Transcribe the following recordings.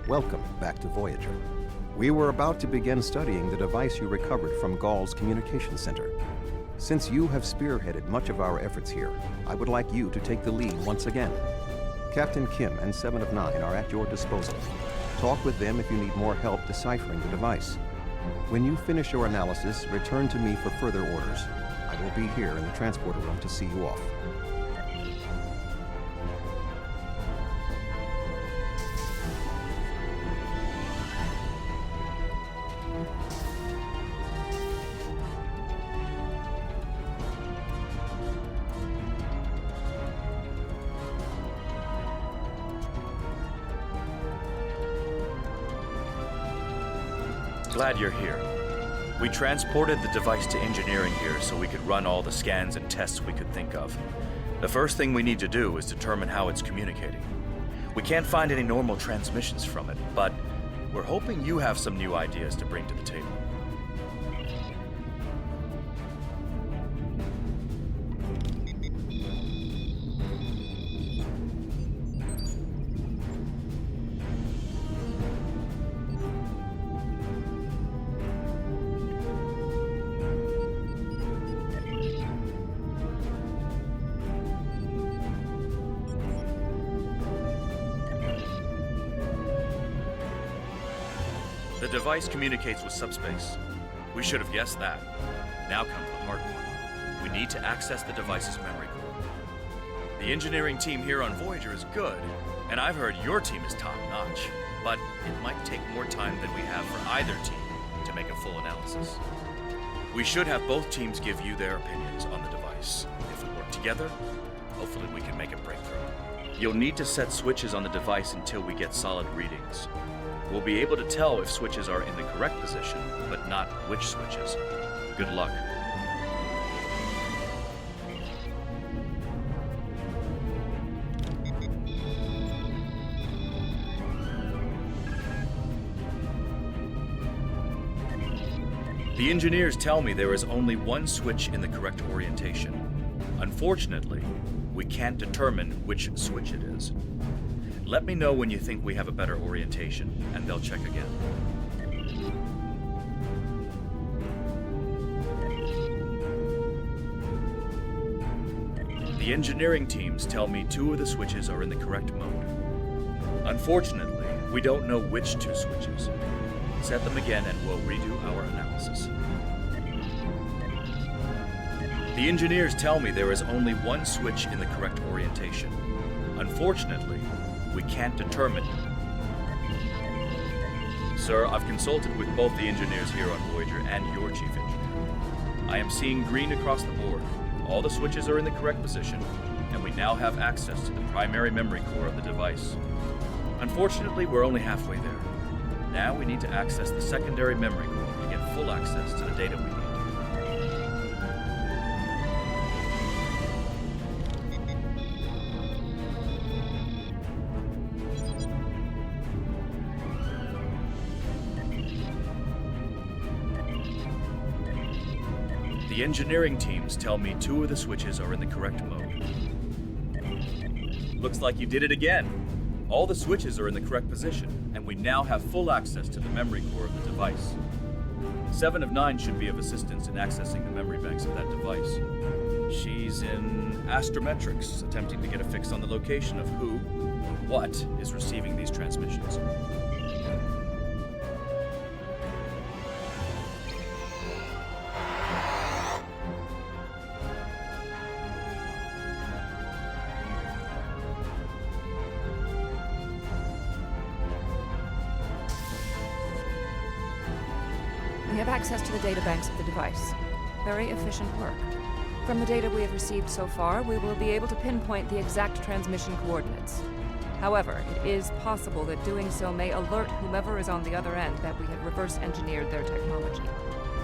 Welcome back to Voyager. We were about to begin studying the device you recovered from Gall's communication center. Since you have spearheaded much of our efforts here, I would like you to take the lead once again. Captain Kim and 7 of 9 are at your disposal. Talk with them if you need more help deciphering the device. When you finish your analysis, return to me for further orders. I will be here in the transporter room to see you off. Glad you're here. We transported the device to engineering here so we could run all the scans and tests we could think of. The first thing we need to do is determine how it's communicating. We can't find any normal transmissions from it, but we're hoping you have some new ideas to bring to the table. The device communicates with subspace. We should have guessed that. Now comes the hard one. We need to access the device's memory core. The engineering team here on Voyager is good, and I've heard your team is top-notch, but it might take more time than we have for either team to make a full analysis. We should have both teams give you their opinions on the device. If we work together, hopefully we can make a breakthrough. You'll need to set switches on the device until we get solid readings. We'll be able to tell if switches are in the correct position, but not which switches. Good luck. The engineers tell me there is only one switch in the correct orientation. Unfortunately, we can't determine which switch it is. Let me know when you think we have a better orientation, and they'll check again. The engineering teams tell me 2 of the switches are in the correct mode. Unfortunately, we don't know which 2 switches. Set them again and we'll redo our analysis. The engineers tell me there is only one switch in the correct orientation. Unfortunately, we can't determine. Sir, I've consulted with both the engineers here on Voyager and your chief engineer. I am seeing green across the board. All the switches are in the correct position, and we now have access to the primary memory core of the device. Unfortunately, we're only halfway there. Now we need to access the secondary memory core to get full access to the data we need. The engineering teams tell me 2 of the switches are in the correct mode. Looks like you did it again. All the switches are in the correct position, and we now have full access to the memory core of the device. 7 of 9 should be of assistance in accessing the memory banks of that device. She's in astrometrics, attempting to get a fix on the location of who or what is receiving these transmissions. We have access to the data banks of the device. Very efficient work. From the data we have received so far, we will be able to pinpoint the exact transmission coordinates. However, it is possible that doing so may alert whomever is on the other end that we have reverse-engineered their technology.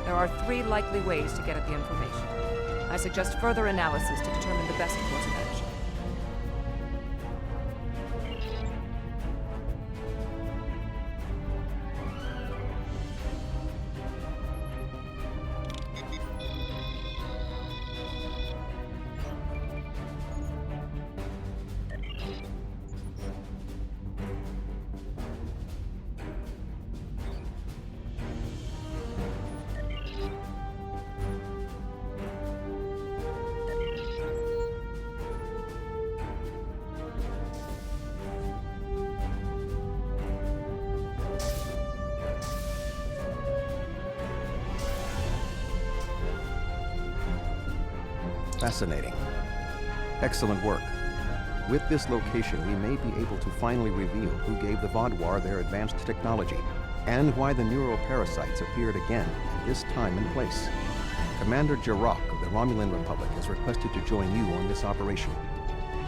There are 3 likely ways to get at the information. I suggest further analysis to determine the best course of action. Fascinating. Excellent work. With this location, we may be able to finally reveal who gave the Vaadwaur their advanced technology, and why the neuroparasites appeared again at this time and place. Commander Jirok of the Romulan Republic has requested to join you on this operation.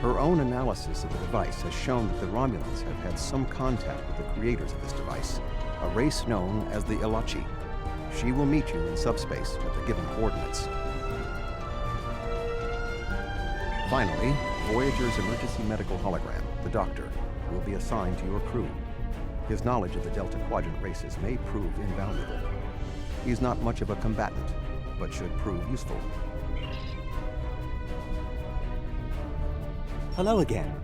Her own analysis of the device has shown that the Romulans have had some contact with the creators of this device, a race known as the Elachi. She will meet you in subspace with the given coordinates. Finally, Voyager's emergency medical hologram, the Doctor, will be assigned to your crew. His knowledge of the Delta Quadrant races may prove invaluable. He's not much of a combatant, but should prove useful. Hello again.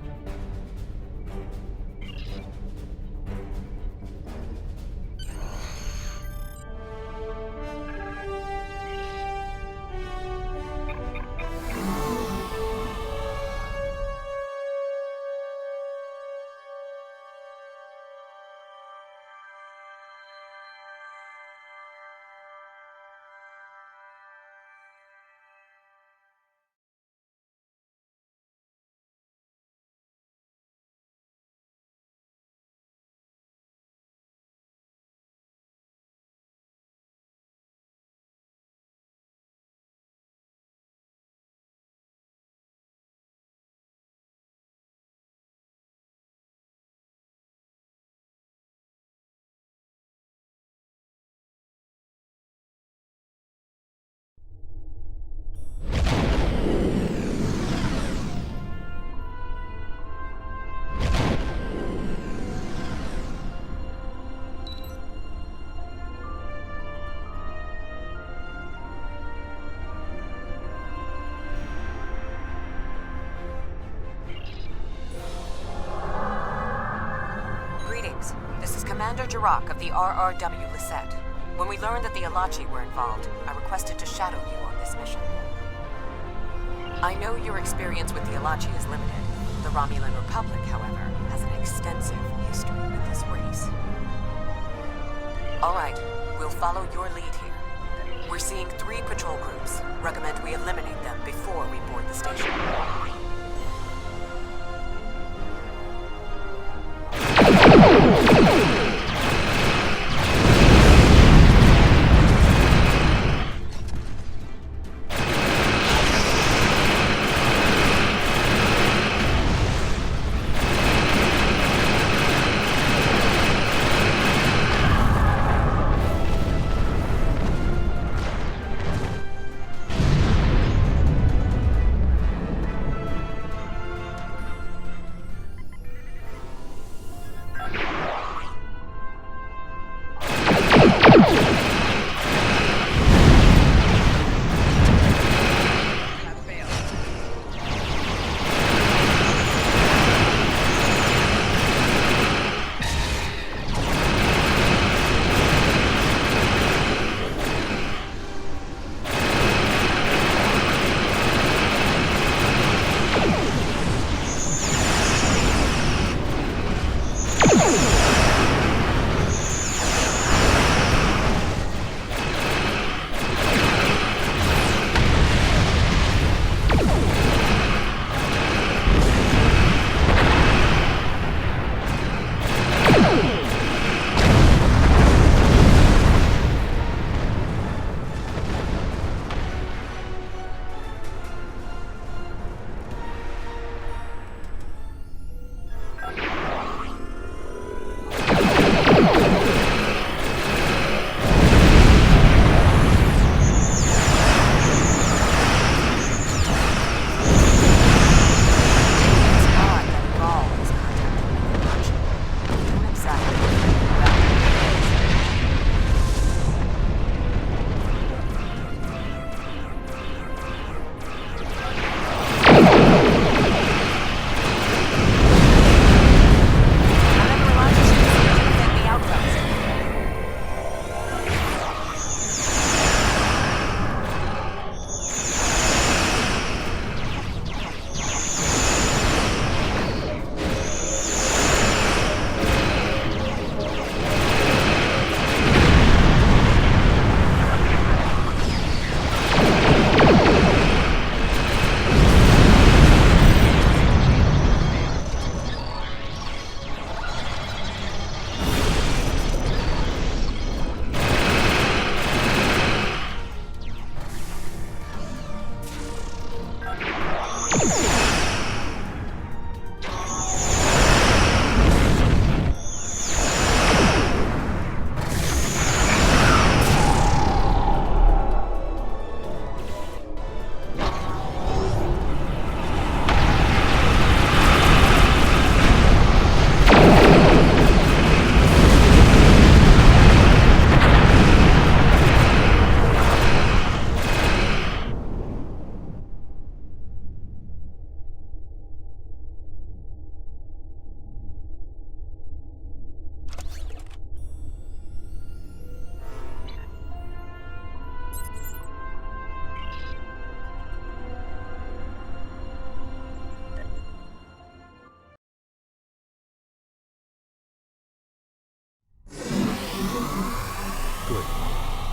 Commander Jirok of the RRW Lisette. When we learned that the Elachi were involved, I requested to shadow you on this mission. I know your experience with the Elachi is limited. The Romulan Republic, however, has an extensive history with this race. Alright, we'll follow your lead here. We're seeing 3 patrol groups. Recommend we eliminate them before we board the station.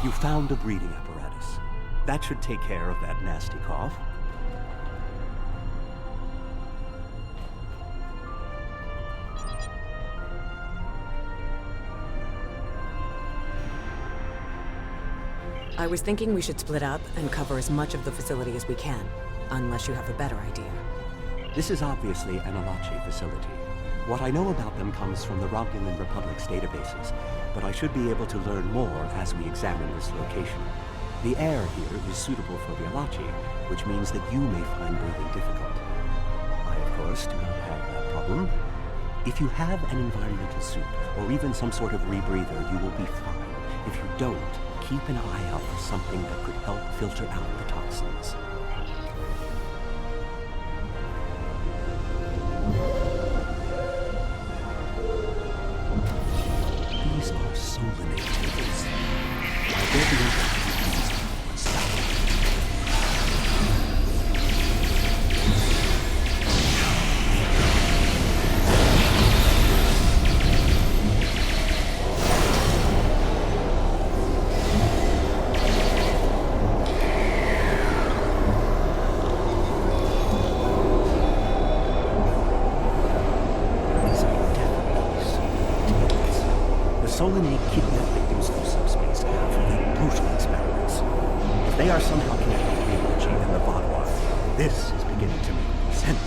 You found a breathing apparatus. That should take care of that nasty cough. I was thinking we should split up and cover as much of the facility as we can, unless you have a better idea. This is obviously an Alachi facility. What I know about them comes from the Romulan Republic's databases, but I should be able to learn more as we examine this location. The air here is suitable for the Alachi, which means that you may find breathing difficult. I, of course, do not have that problem. If you have an environmental suit, or even some sort of rebreather, you will be fine. If you don't, keep an eye out for something that could help filter out the toxins. These are Solinate tables. While they're being Solinate kidnap victims through subspace for their brutal experiments. If they are somehow connected to the Alachi and the Vaadwaur, this is beginning to make sense.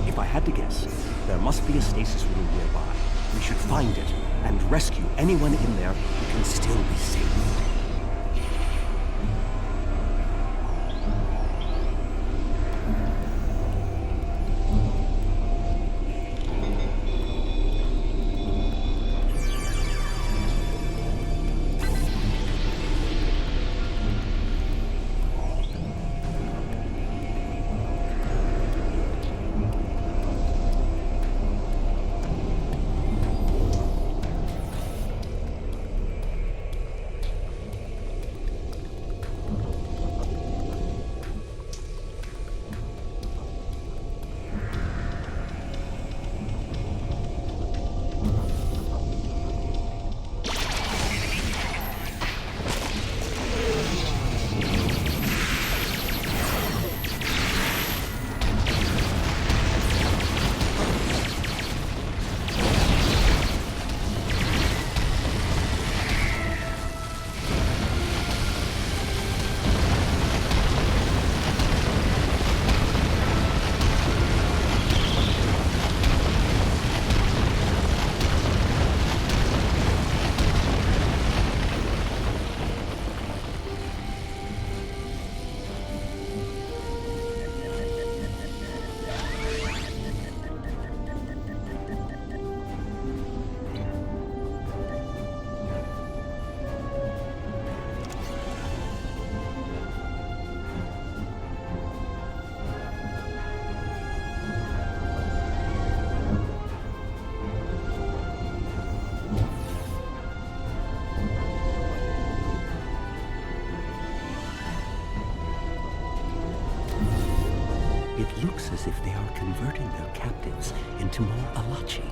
If I had to guess, there must be a stasis room nearby. We should find it and rescue anyone in there who can still be saved. It looks as if they are converting their captives into more Alachi.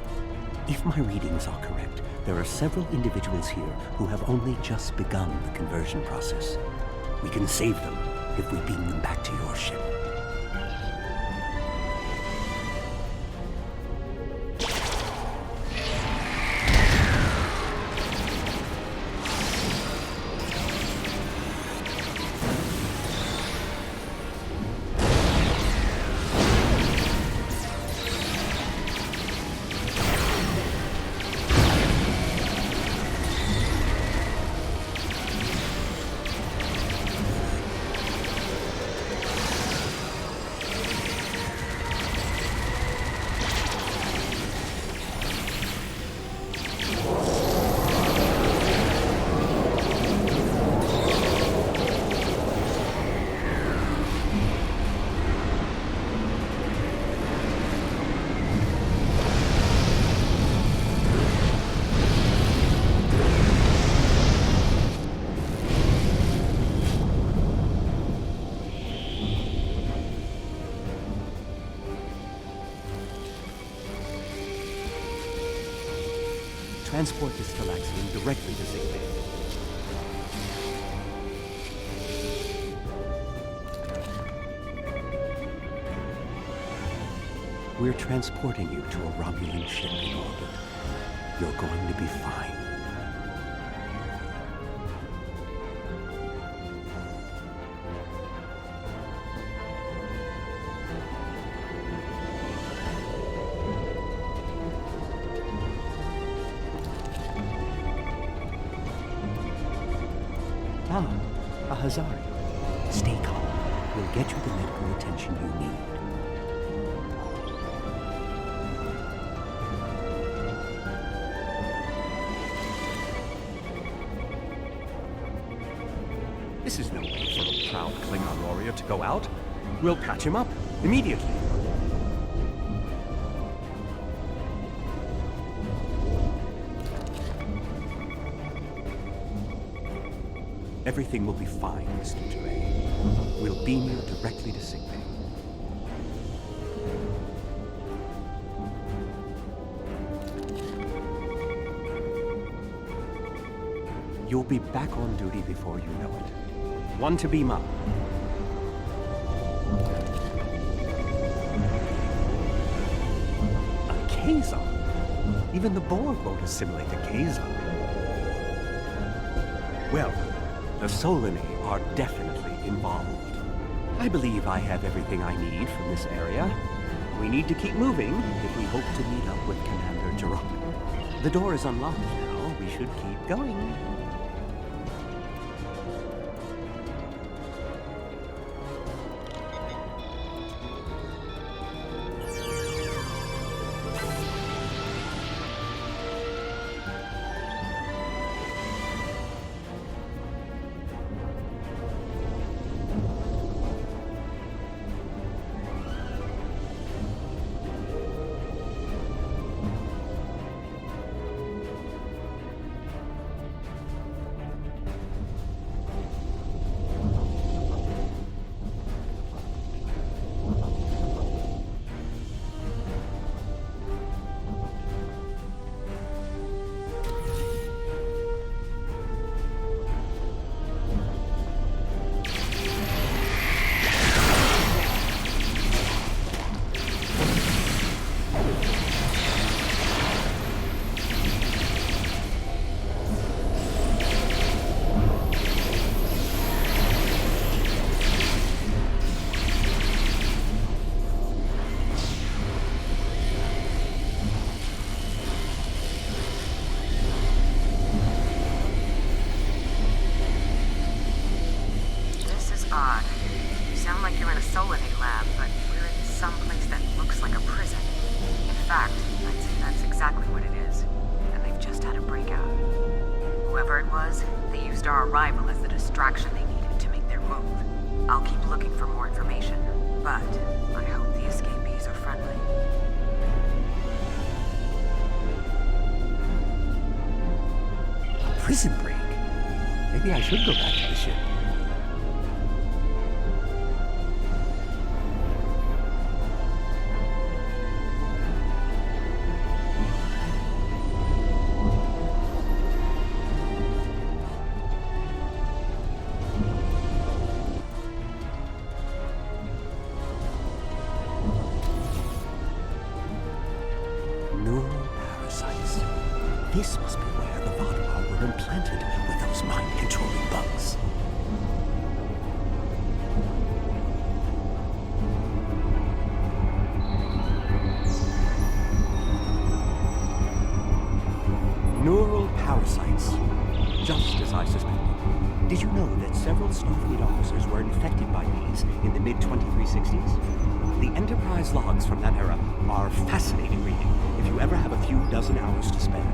If my readings are correct, there are several individuals here who have only just begun the conversion process. We can save them if we beam them back to your ship. Transport this Galaxian directly to Sick Bay. We're transporting you to a Romulan ship in orbit. You're going to be fine. Ah, a Hazari. Stay calm. We'll get you the medical attention you need. This is no way for a proud Klingon warrior to go out. We'll patch him up immediately. Everything will be fine, Mr. Duray. We'll beam you directly to sickbay. You'll be back on duty before you know it. One to beam up. A Kazon? Even the Borg won't assimilate a Kazon. Well, the Solanae are definitely involved. I believe I have everything I need from this area. We need to keep moving if we hope to meet up with Commander Jarrok. The door is unlocked now. We should keep going. Odd. You sound like you're in a Solanae lab, but we're in some place that looks like a prison. In fact, that's exactly what it is. And they've just had a breakout. Whoever it was, they used our arrival as the distraction they needed to make their move. I'll keep looking for more information, but I hope the escapees are friendly. A prison break? Maybe I should go back to the ship. Neuroparasites. This must be where the Vaadwaur were implanted with those mind-controlling bugs. Neural parasites. Just as I suspected. Did you know that several Starfleet officers were infected by these in the mid-2360s? The Enterprise logs from that era are fascinating reading if you ever have a few dozen hours to spare.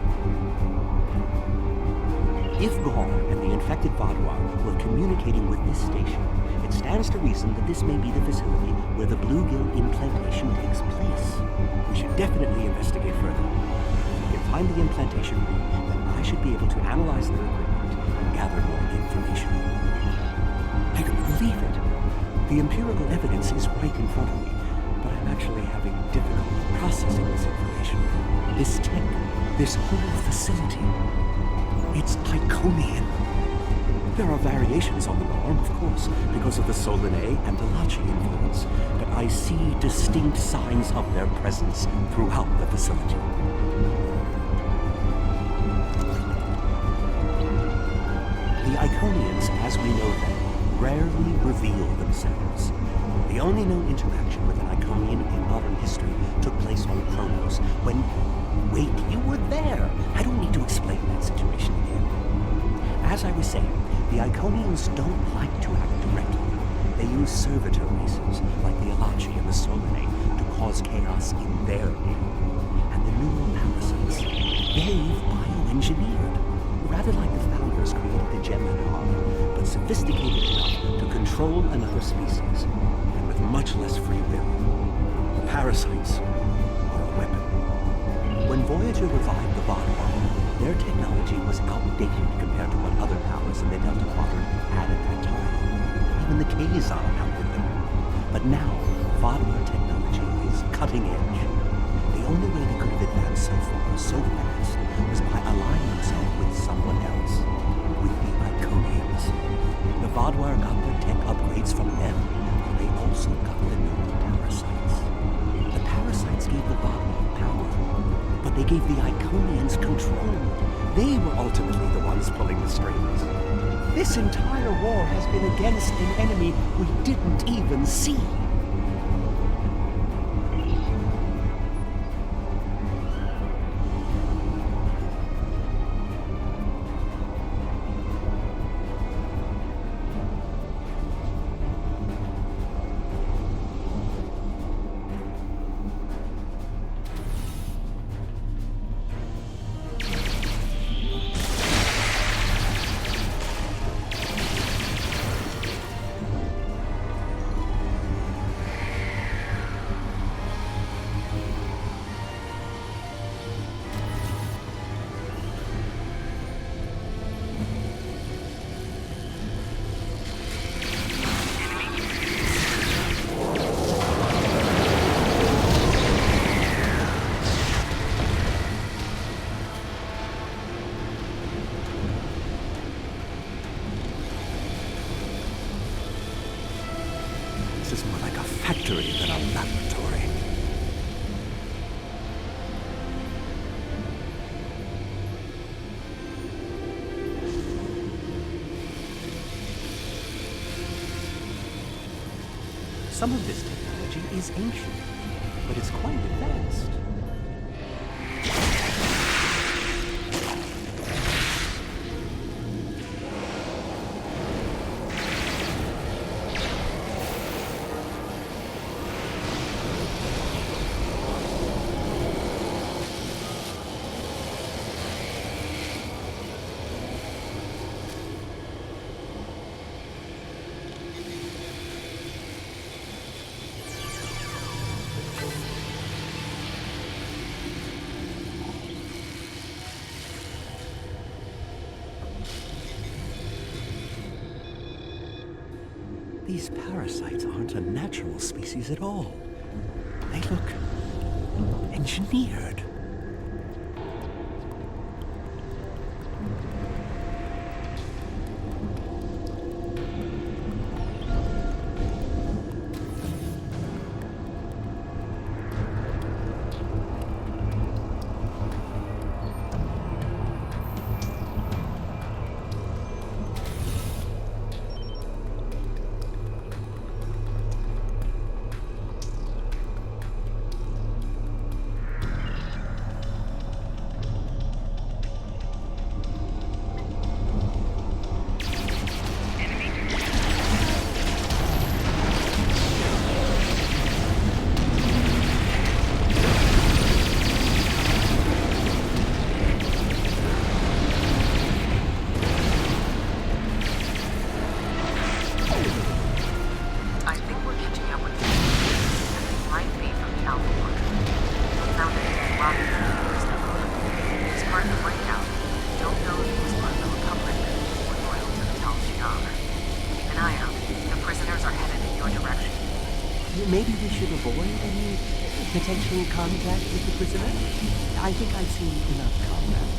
If Ghaul and the infected Vaadwaur were communicating with this station, it stands to reason that this may be the facility where the bluegill implantation takes place. We should definitely investigate further. If we can find the implantation room, then I should be able to analyze their equipment and gather more information. I don't believe it. The empirical evidence is right in front of me, but I'm actually having difficulty processing this information. This tech, this whole facility, it's Iconian. There are variations on the norm, of course, because of the Solanae and Alachi influence, but I see distinct signs of their presence throughout the facility. The Iconians, as we know them, rarely reveal themselves. The only known interaction with an Iconian in modern history took place on Kronos, when... Wait, you were there! I don't need to explain that situation again. As I was saying, the Iconians don't like to act directly. They use servitor races, like the Alachi and the Solanae, to cause chaos in their name. And the neural parasites, they've bioengineered. Rather like the founders created the Gemini, but sophisticated enough to control another species, and with much less free will. The parasites are a weapon. When Voyager revived the Vaadwaur, their technology was outdated compared to what other powers in the Delta Quadrant had at that time. Even the Kazon outdid them. But now, Vaadwaur technology is cutting edge. The only way they could have advanced so far, so fast, was by aligning themselves with someone else, with the Iconians. The Vaadwaur got their tech upgrades from them, but they also got the neural parasites. The parasites gave the Vaadwaur power, but they gave the Iconians control. They were ultimately the ones pulling the strings. This entire war has been against an enemy we didn't even see. This is more like a factory than a laboratory. Some of this technology is ancient, but it's quite advanced. These parasites aren't a natural species at all. They look engineered. Maybe we should avoid any potential contact with the prisoner? I think I've seen enough combat.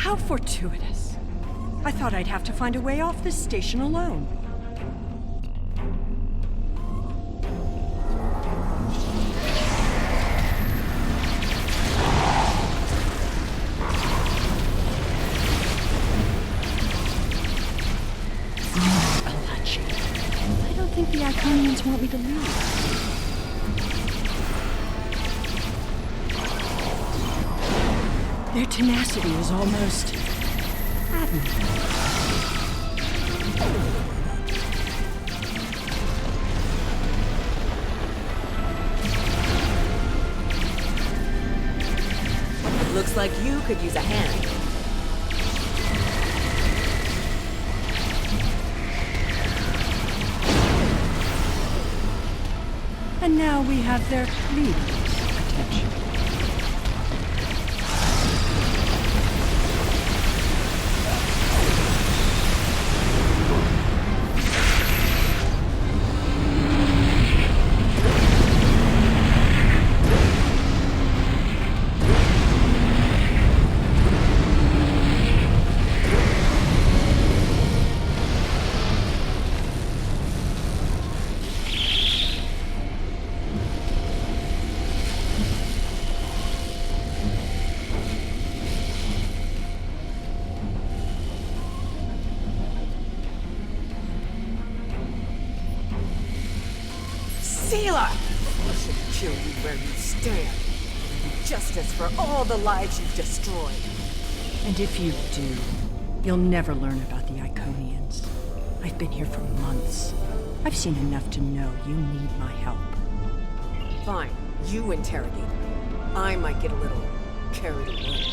How fortuitous. I thought I'd have to find a way off this station alone. Alachi. I don't think the Iconians want me to leave. Their tenacity is almost admirable. Looks like you could use a hand. And now we have their leader's attention. Seelah! I should kill you where you stand. Justice for all the lives you've destroyed. And if you do, you'll never learn about the Iconians. I've been here for months. I've seen enough to know you need my help. Fine, you interrogate her. I might get a little carried away.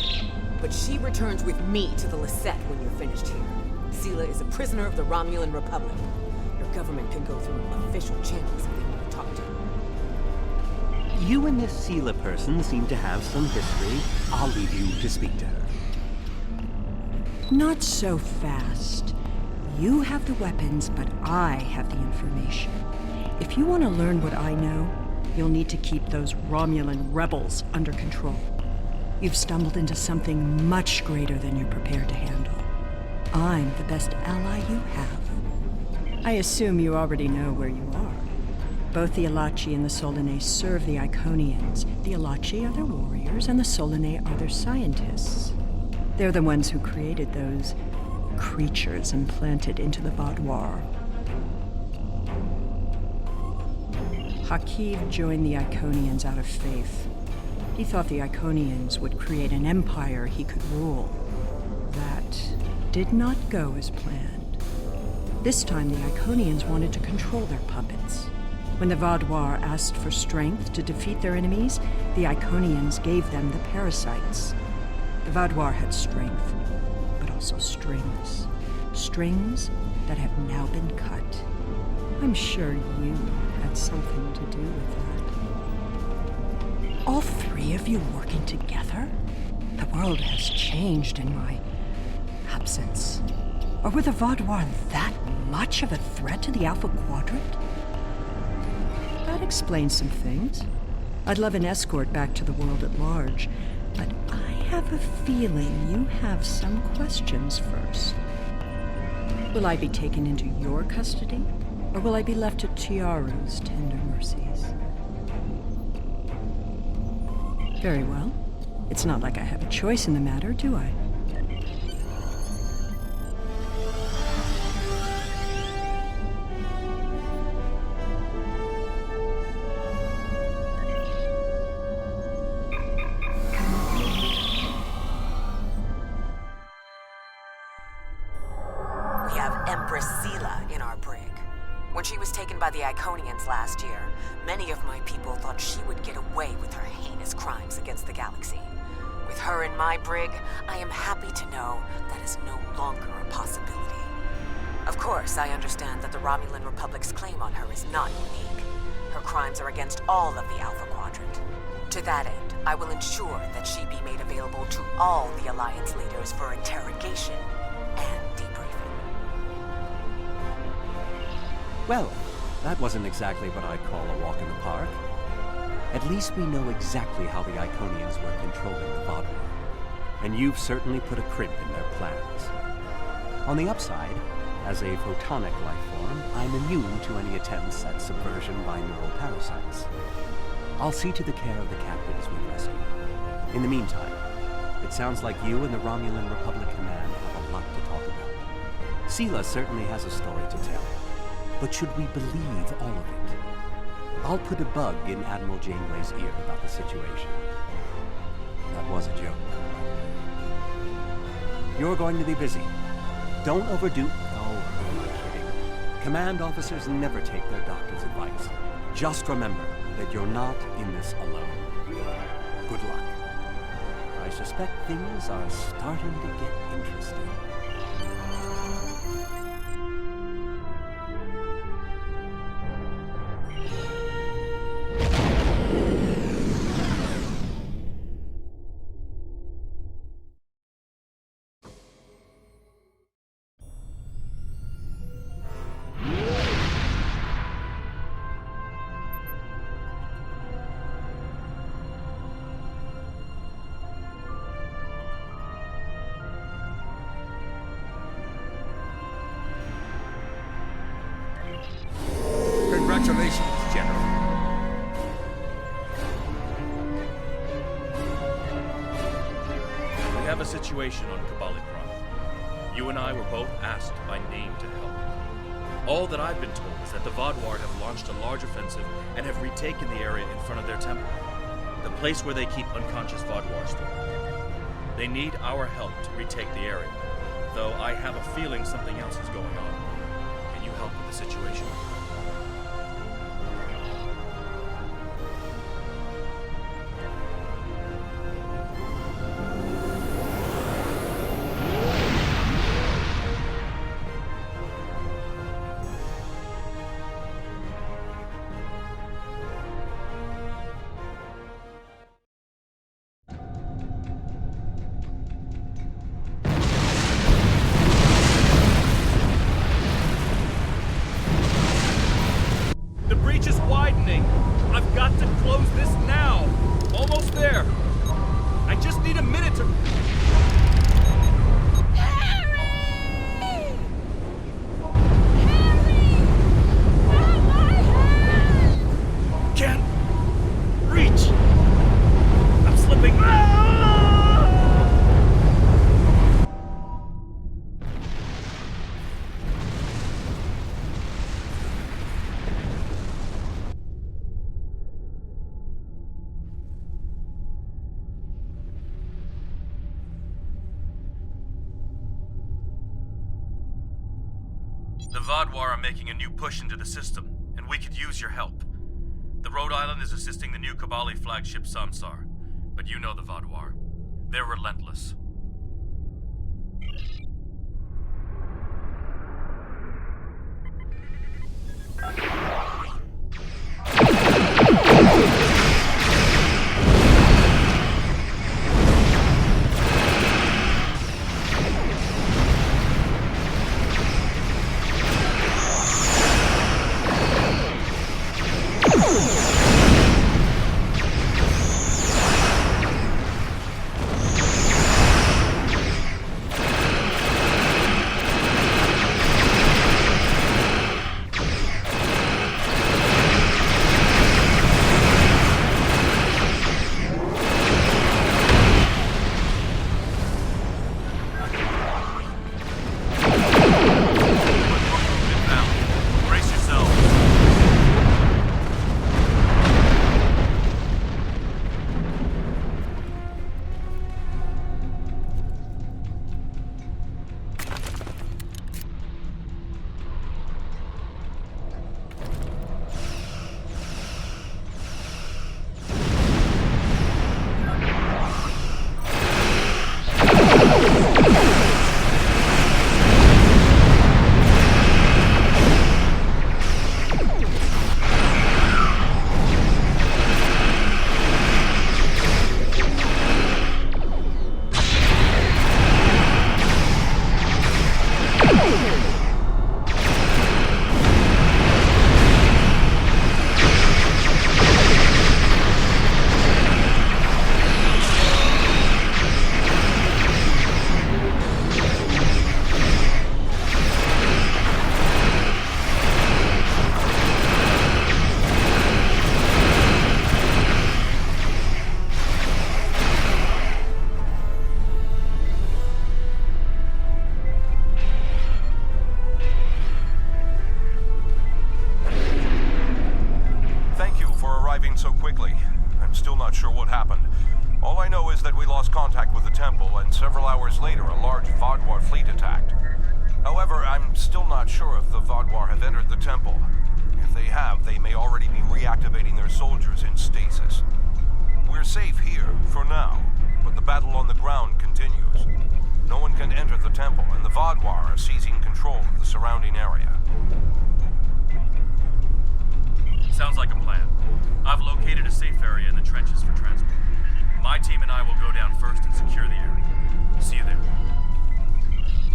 But she returns with me to the Lisette when you're finished here. Seelah is a prisoner of the Romulan Republic. Your government can go through official channels if they want to talk to her. You and this Seelah person seem to have some history. I'll leave you to speak to her. Not so fast. You have the weapons, but I have the information. If you want to learn what I know, you'll need to keep those Romulan rebels under control. You've stumbled into something much greater than you're prepared to handle. I'm the best ally you have. I assume you already know where you are. Both the Alachi and the Solanae serve the Iconians. The Alachi are their warriors, and the Solanae are their scientists. They're the ones who created those creatures implanted into the Vaadwaur. Hakiv joined the Iconians out of faith. He thought the Iconians would create an empire he could rule. That did not go as planned. This time the Iconians wanted to control their puppets. When the Vaadwaur asked for strength to defeat their enemies, the Iconians gave them the parasites. The Vaadwaur had strength, but also strings. Strings that have now been cut. I'm sure you had something to do with that. All three of you working together? The world has changed in my absence. Or were the Vaadwaur that much of a threat to the Alpha Quadrant? That explains some things. I'd love an escort back to the world at large, but I have a feeling you have some questions first. Will I be taken into your custody, or will I be left to Tiaru's tender mercies? Very well. It's not like I have a choice in the matter, do I? We have Empress Seelah in our brig. When she was taken by the Iconians last year, many of my people thought she would get away with her heinous crimes against the galaxy. With her in my brig, I am happy to know that is no longer a possibility. Of course, I understand that the Romulan Republic's claim on her is not unique. Her crimes are against all of the Alpha Quadrant. To that end, I will ensure that she be made available to all the Alliance leaders for interrogation and debriefing. Well, that wasn't exactly what I'd call a walk in the park. At least we know exactly how the Iconians were controlling the Vaadwaur. and you've certainly put a crimp in their plans. On the upside, as a photonic life form, I'm immune to any attempts at subversion by neural parasites. I'll see to the care of the captives we rescue. In the meantime, it sounds like you and the Romulan Republic Command have a lot to talk about. Sela certainly has a story to tell, but should we believe all of it? I'll put a bug in Admiral Janeway's ear about the situation. That was a joke. You're going to be busy. Don't overdo... Oh, who am I kidding? Command officers never take their doctor's advice. Just remember that you're not in this alone. Good luck. I suspect things are starting to get interesting. Congratulations, General. We have a situation on Kabalikron. You and I were both asked by name to help. All that I've been told is that the Vaadwaur have launched a large offensive and have retaken the area in front of their temple, the place where they keep unconscious Vaadwaur stored. They need our help to retake the area, though I have a feeling something else is going on. Can you help with the situation? The breach is widening. I've got to close this now. Almost there. I just need a minute to... Can't reach. I'm slipping. The Vaadwaur are making a new push into the system, and we could use your help. The Rhode Island is assisting the new Kabali flagship Samsar, but you know the Vaadwaur. They're relentless. we lost contact with the temple, and several hours later a large Vaadwaur fleet attacked. However, I'm still not sure if the Vaadwaur have entered the temple. If they have, they may already be reactivating their soldiers in stasis. We're safe here, for now, but the battle on the ground continues. No one can enter the temple, and the Vaadwaur are seizing control of the surrounding area. Sounds like a plan. I've located a safe area in the trenches for transport. My team and I will go down first and secure the area. See you there.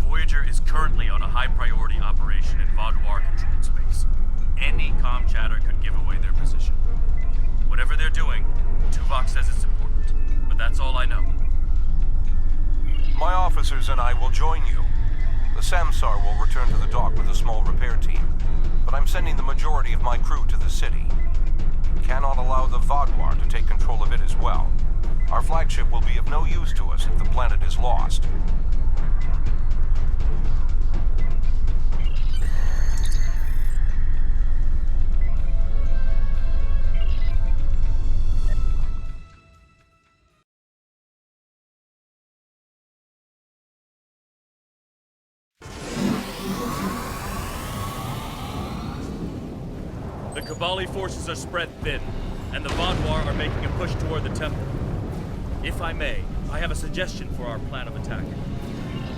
Voyager is currently on a high-priority operation in Vaadwaur-controlled space. Any comm chatter could give away their position. Whatever they're doing, Tuvok says it's important, but that's all I know. My officers and I will join you. The Samsar will return to the dock with a small repair team, but I'm sending the majority of my crew to the city. We cannot allow the Vaadwaur to take control of it as well. Our flagship will be of no use to us if the planet is lost. The Kabali forces are spread thin, and the Vaadwaur are making a push toward the temple. If I may, I have a suggestion for our plan of attack.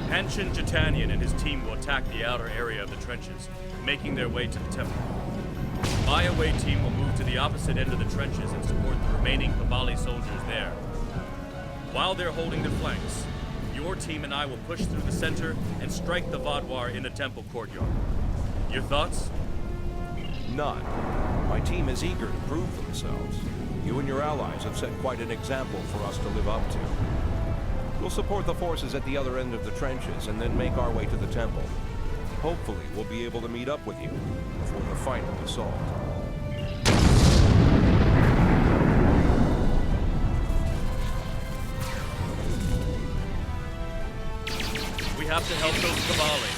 Hanshin Jatanian and his team will attack the outer area of the trenches, making their way to the temple. My away team will move to the opposite end of the trenches and support the remaining Kabali soldiers there. While they're holding their flanks, your team and I will push through the center and strike the Vaadwaur in the temple courtyard. Your thoughts? None. My team is eager to prove themselves. You and your allies have set quite an example for us to live up to. We'll support the forces at the other end of the trenches and then make our way to the temple. Hopefully, we'll be able to meet up with you before the final assault. We have to help those Kabali.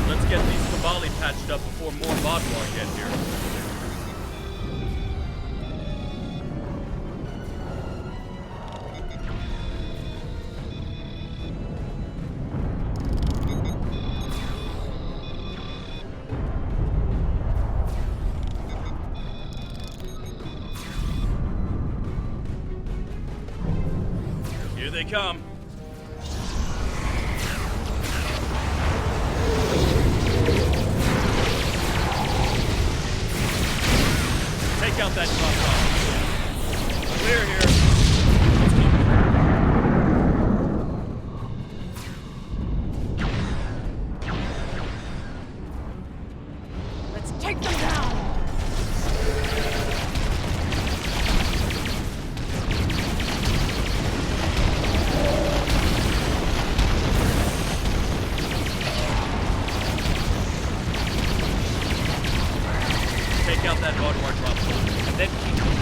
Let's get these Kabali patched up before more Vaadwaur get here. Here they come. Take out that drop. Clear here. Let's keep moving. Let's take them down! Take out that Vaadwaur drop, and then keep moving.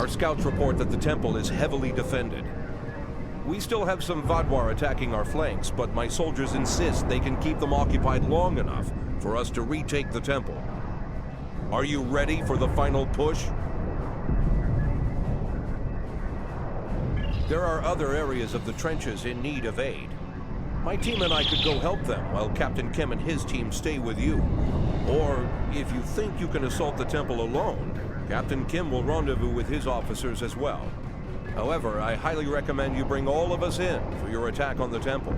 our scouts report that the temple is heavily defended. We still have some Vaadwaur attacking our flanks, but my soldiers insist they can keep them occupied long enough for us to retake the temple. Are you ready for the final push? There are other areas of the trenches in need of aid. My team and I could go help them while Captain Kim and his team stay with you. Or, if you think you can assault the temple alone, Captain Kim will rendezvous with his officers as well. However, I highly recommend you bring all of us in for your attack on the temple.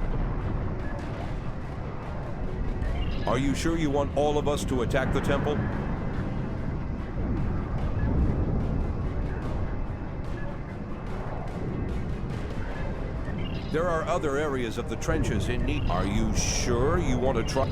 Are you sure you want all of us to attack the temple? There are other areas of the trenches in need. Are you sure you want to try?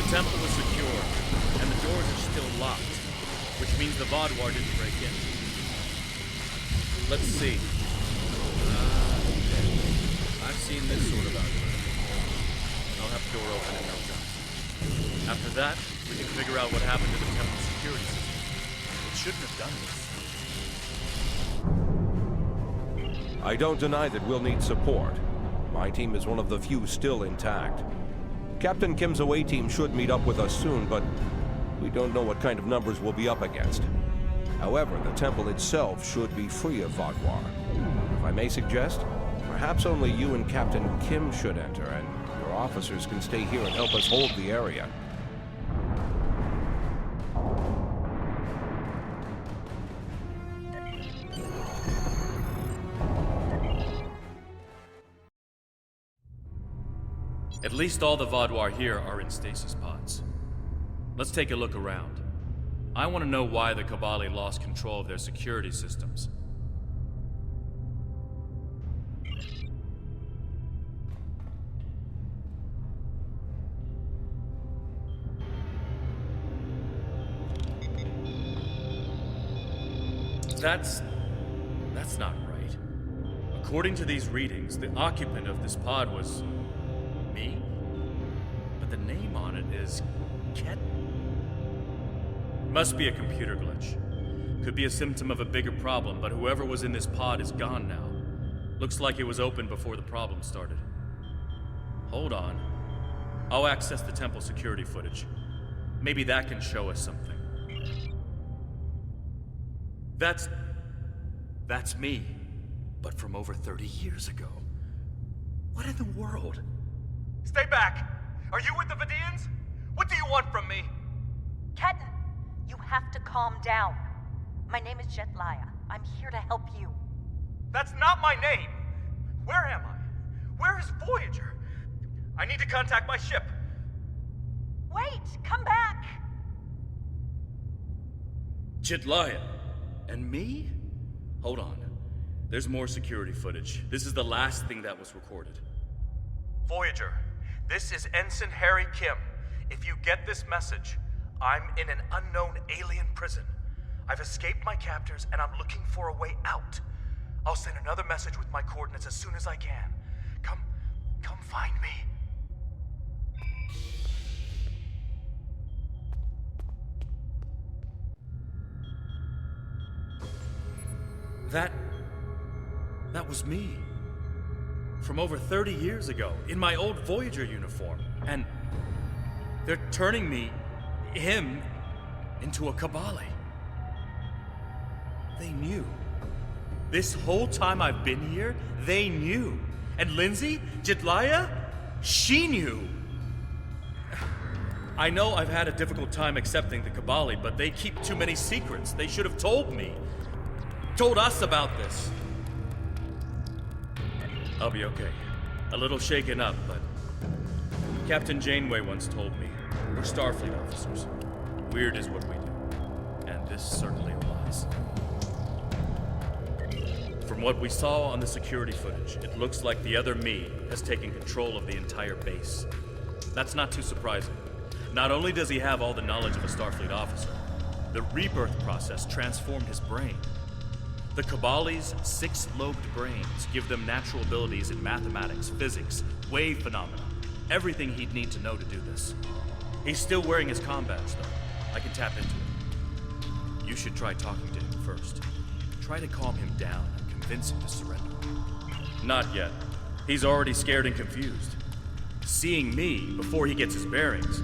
The temple is secure, and the doors are still locked, which means the Vaadwaur didn't break in. Let's see. Okay. I've seen this sort of outfit. I'll have the door open in no time. After that, we can figure out what happened to the temple security system. It shouldn't have done this. I don't deny that we'll need support. My team is one of the few still intact. Captain Kim's away team should meet up with us soon, but we don't know what kind of numbers we'll be up against. However, the temple itself should be free of Vaadwaur. If I may suggest, perhaps only you and Captain Kim should enter, and your officers can stay here and help us hold the area. At least all the Vaadwaur here are in stasis pods. Let's take a look around. I want to know why the Kabali lost control of their security systems. That's not right. According to these readings, the occupant of this pod was me? But the name on it is Ket. Must be a computer glitch. Could be a symptom of a bigger problem, but whoever was in this pod is gone now. Looks like it was open before the problem started. Hold on. I'll access the temple security footage. Maybe that can show us something. That's me, but from over 30 years ago. What in the world? Stay back! Are you with the Vidians? What do you want from me? Ketan, you have to calm down. My name is Jet Laya. I'm here to help you. That's not my name! Where am I? Where is Voyager? I need to contact my ship. Wait! Come back! Chidlaya. And me? Hold on. There's more security footage. This is the last thing that was recorded. Voyager, this is Ensign Harry Kim. If you get this message, I'm in an unknown alien prison. I've escaped my captors and I'm looking for a way out. I'll send another message with my coordinates as soon as I can. Come find me. That was me. From over 30 years ago, in my old Voyager uniform. And they're turning him, into a Kabali. They knew. This whole time I've been here, they knew. And Lindsay, Chidlaya, she knew. I know I've had a difficult time accepting the Kabali, but they keep too many secrets. They should have told me. Told us about this. I'll be okay. A little shaken up, but Captain Janeway once told me, we're Starfleet officers. Weird is what we do. And this certainly applies. From what we saw on the security footage, it looks like the other me has taken control of the entire base. That's not too surprising. Not only does he have all the knowledge of a Starfleet officer, the rebirth process transformed his brain. The Kabali's 6-lobed brains give them natural abilities in mathematics, physics, wave phenomena, everything he'd need to know to do this. He's still wearing his comm badge, though. I can tap into it. You should try talking to him first. Try to calm him down and convince him to surrender. Not yet. He's already scared and confused. Seeing me before he gets his bearings,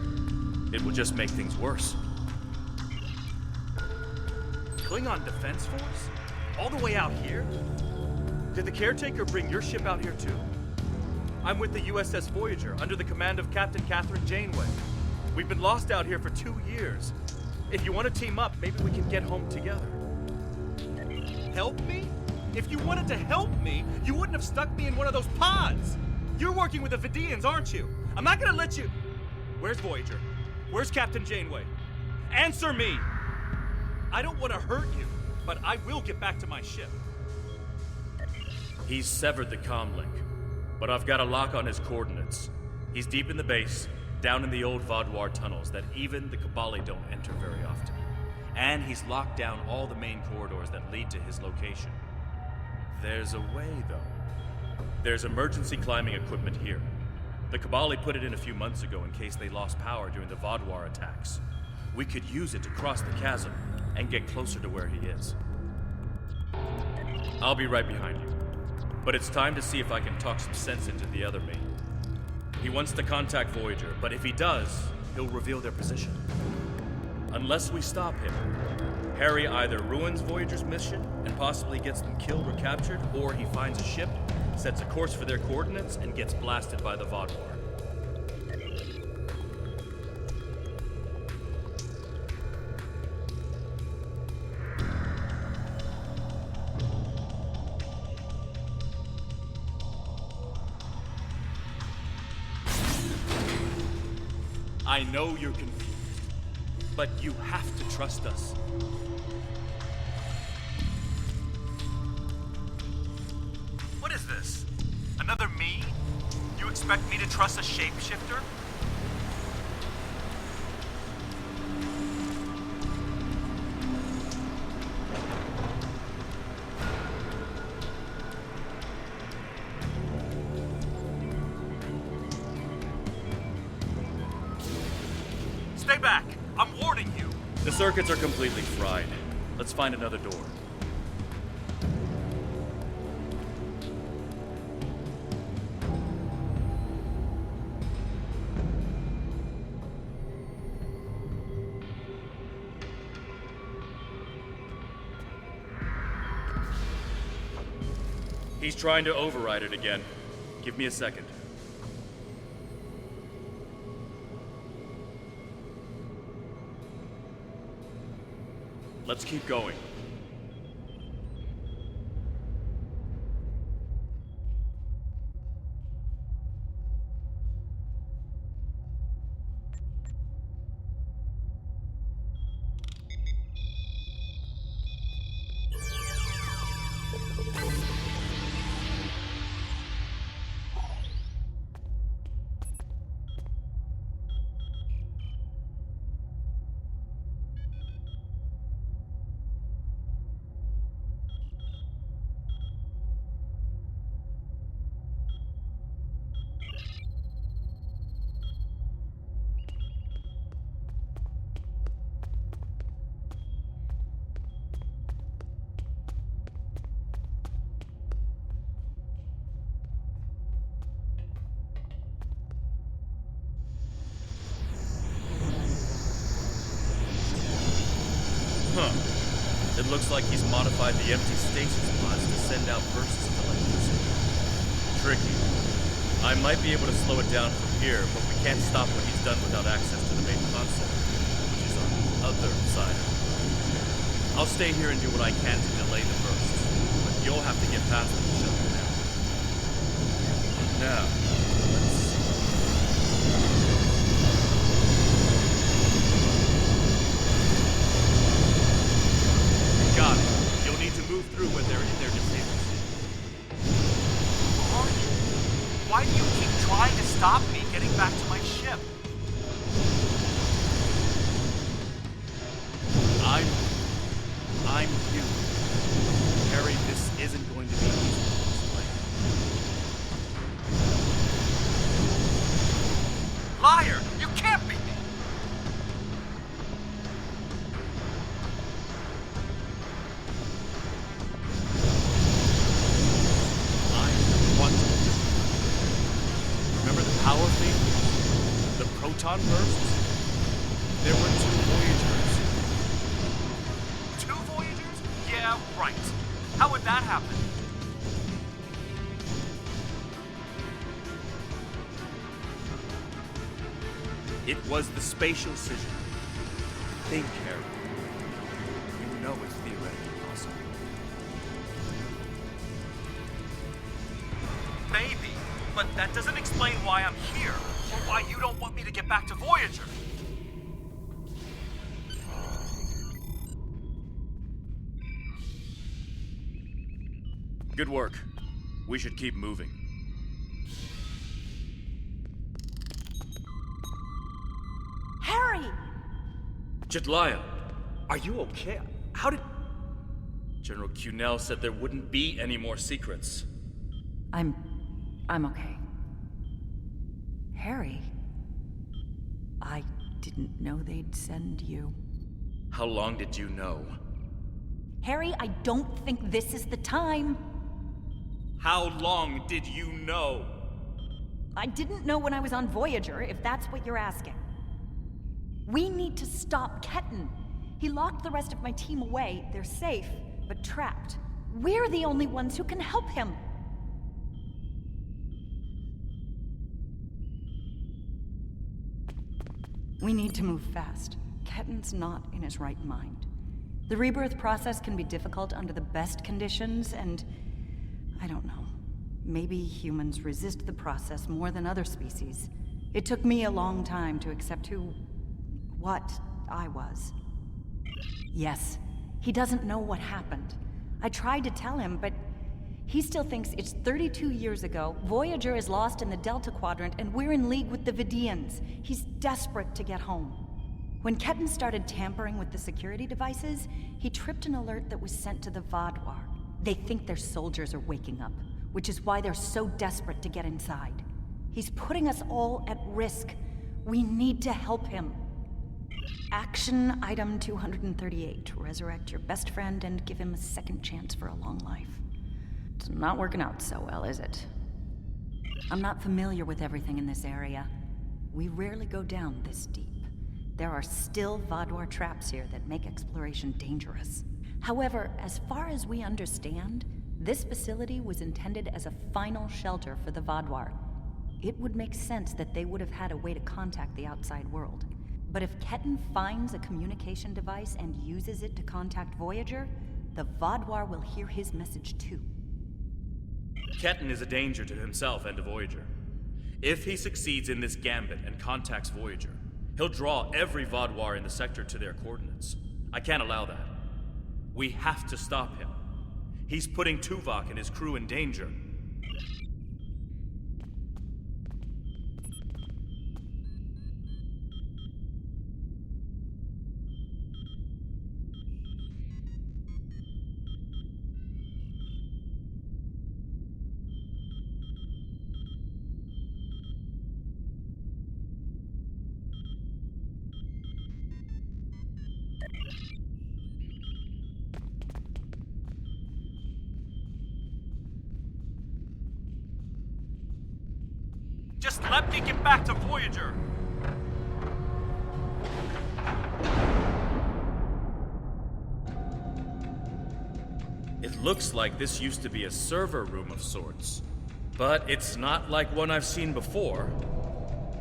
it will just make things worse. Klingon Defense Force? All the way out here? Did the Caretaker bring your ship out here too? I'm with the USS Voyager, under the command of Captain Catherine Janeway. We've been lost out here for 2 years. If you want to team up, maybe we can get home together. Help me? If you wanted to help me, you wouldn't have stuck me in one of those pods! You're working with the Vidians, aren't you? I'm not gonna let you... Where's Voyager? Where's Captain Janeway? Answer me! I don't want to hurt you, but I will get back to my ship. He's severed the comm link, but I've got a lock on his coordinates. He's deep in the base, down in the old Vaadwaur tunnels that even the Kabali don't enter very often. And he's locked down all the main corridors that lead to his location. There's a way, though. There's emergency climbing equipment here. The Kabali put it in a few months ago in case they lost power during the Vaadwaur attacks. We could use it to cross the chasm and get closer to where he is. I'll be right behind you. But it's time to see if I can talk some sense into the other me. He wants to contact Voyager, but if he does, he'll reveal their position. Unless we stop him, Harry either ruins Voyager's mission and possibly gets them killed or captured, or he finds a ship, sets a course for their coordinates, and gets blasted by the Vaadwaur. I know you're confused, but you have to trust us. What is this? Another me? You expect me to trust a shapeshifter? Stay back! I'm warning you! The circuits are completely fried. Let's find another door. He's trying to override it again. Give me a second. Let's keep going. It looks like he's modified the empty stasis pods to send out bursts of electricity. Tricky. I might be able to slow it down from here, but we can't stop what he's done without access to the main console, which is on the other side. I'll stay here and do what I can to delay the burst, but you'll have to get past the shuttle now. Now, let's see. Got it. You'll need to move through when they're in their disabled state. Who are you? Why do you keep trying to stop me getting back to my ship? I'm you. Harry, this isn't going to be easy to explain. Liar! You can't be me! I'm quantum. Remember the power thing? The proton bursts? There were 2 Voyagers. 2 Voyagers? Yeah, right. How would that happen? It was the spatial scission. Think, Harry. You know it's theoretically possible. Maybe, but that doesn't explain why I'm here, or why you don't want me to get back to Voyager. Good work. We should keep moving. Harry! Jetlaya, are you okay? How did... General Cunell said there wouldn't be any more secrets. I'm okay. Harry, I didn't know they'd send you. How long did you know? Harry, I don't think this is the time. How long did you know? I didn't know when I was on Voyager, if that's what you're asking. We need to stop Ketan. He locked the rest of my team away. They're safe, but trapped. We're the only ones who can help him. We need to move fast. Ketan's not in his right mind. The rebirth process can be difficult under the best conditions, and I don't know. Maybe humans resist the process more than other species. It took me a long time to accept what I was. Yes, he doesn't know what happened. I tried to tell him, but he still thinks it's 32 years ago, Voyager is lost in the Delta Quadrant, and we're in league with the Vidians. He's desperate to get home. When Ketan started tampering with the security devices, he tripped an alert that was sent to the Vaadwaur. They think their soldiers are waking up, which is why they're so desperate to get inside. He's putting us all at risk. We need to help him. Action item 238. Resurrect your best friend and give him a second chance for a long life. It's not working out so well, is it? I'm not familiar with everything in this area. We rarely go down this deep. There are still Vaadwaur traps here that make exploration dangerous. However, as far as we understand, this facility was intended as a final shelter for the Vaadwaur. It would make sense that they would have had a way to contact the outside world. But if Ketan finds a communication device and uses it to contact Voyager, the Vaadwaur will hear his message too. Ketan is a danger to himself and to Voyager. If he succeeds in this gambit and contacts Voyager, he'll draw every Vaadwaur in the sector to their coordinates. I can't allow that. We have to stop him. He's putting Tuvok and his crew in danger. Just let me get back to Voyager! It looks like this used to be a server room of sorts. But it's not like one I've seen before.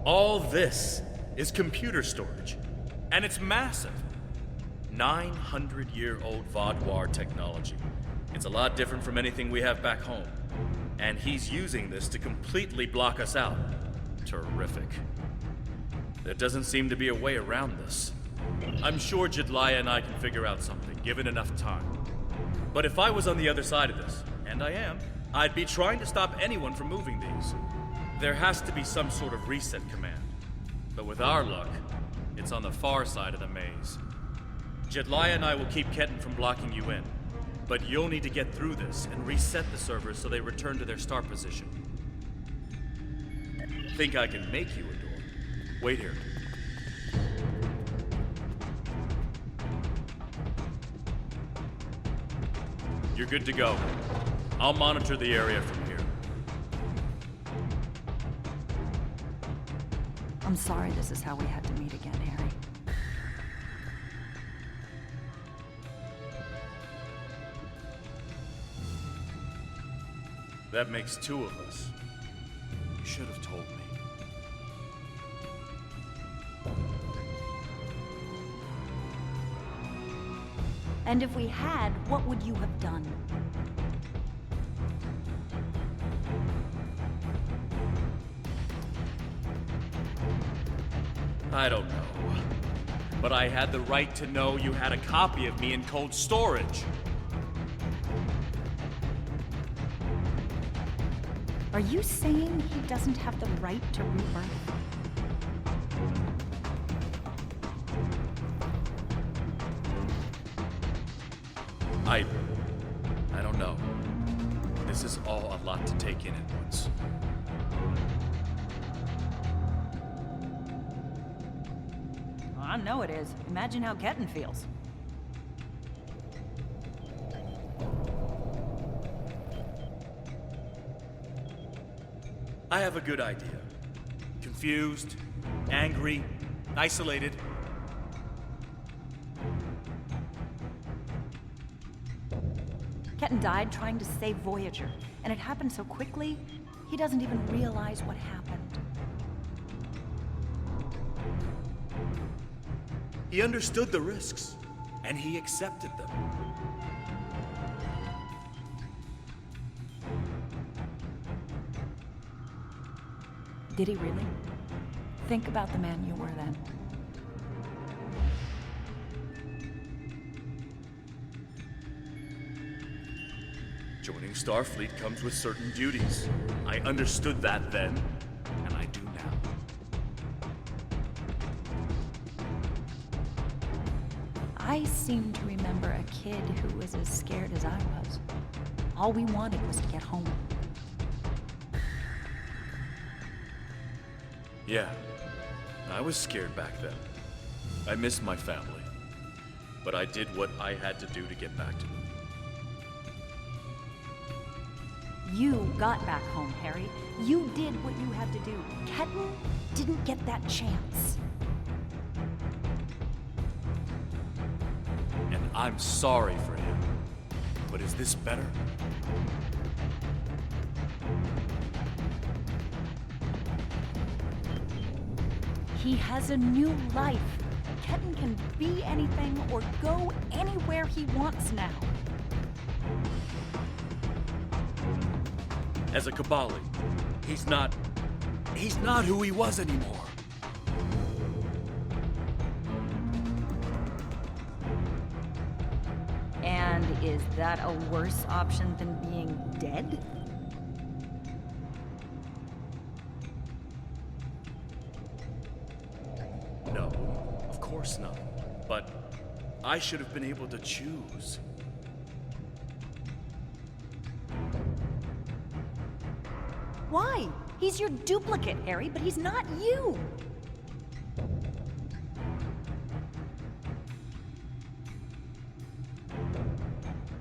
All this is computer storage, and it's massive. 900-year-old Vaadwaur technology. It's a lot different from anything we have back home. And he's using this to completely block us out. Terrific. There doesn't seem to be a way around this. I'm sure Jedliah and I can figure out something, given enough time. But if I was on the other side of this, and I am, I'd be trying to stop anyone from moving these. There has to be some sort of reset command. But with our luck, it's on the far side of the maze. Jedliah and I will keep Ketan from blocking you in. But you'll need to get through this and reset the servers so they return to their start position. Think I can make you a door? Wait here. You're good to go. I'll monitor the area from here. I'm sorry this is how we had to meet again, Harry. That makes two of us. You should have told me. And if we had, what would you have done? I don't know. But I had the right to know you had a copy of me in cold storage. Are you saying he doesn't have the right to rebirth? I don't know. This is all a lot to take in at once. I know it is. Imagine how Ketan feels. I have a good idea. Confused, angry, isolated. Ketan died trying to save Voyager, and it happened so quickly, he doesn't even realize what happened. He understood the risks, and he accepted them. Did he really? Think about the man you were then. Joining Starfleet comes with certain duties. I understood that then, and I do now. I seem to remember a kid who was as scared as I was. All we wanted was to get home. Yeah, I was scared back then. I missed my family. But I did what I had to do to get back to them. You got back home, Harry. You did what you had to do. Ketan didn't get that chance. And I'm sorry for him. But is this better? He has a new life. Ketan can be anything or go anywhere he wants now. As a Kabali, he's not who he was anymore. And is that a worse option than being dead? No, of course not. But I should have been able to choose. Why? He's your duplicate, Harry, but he's not you.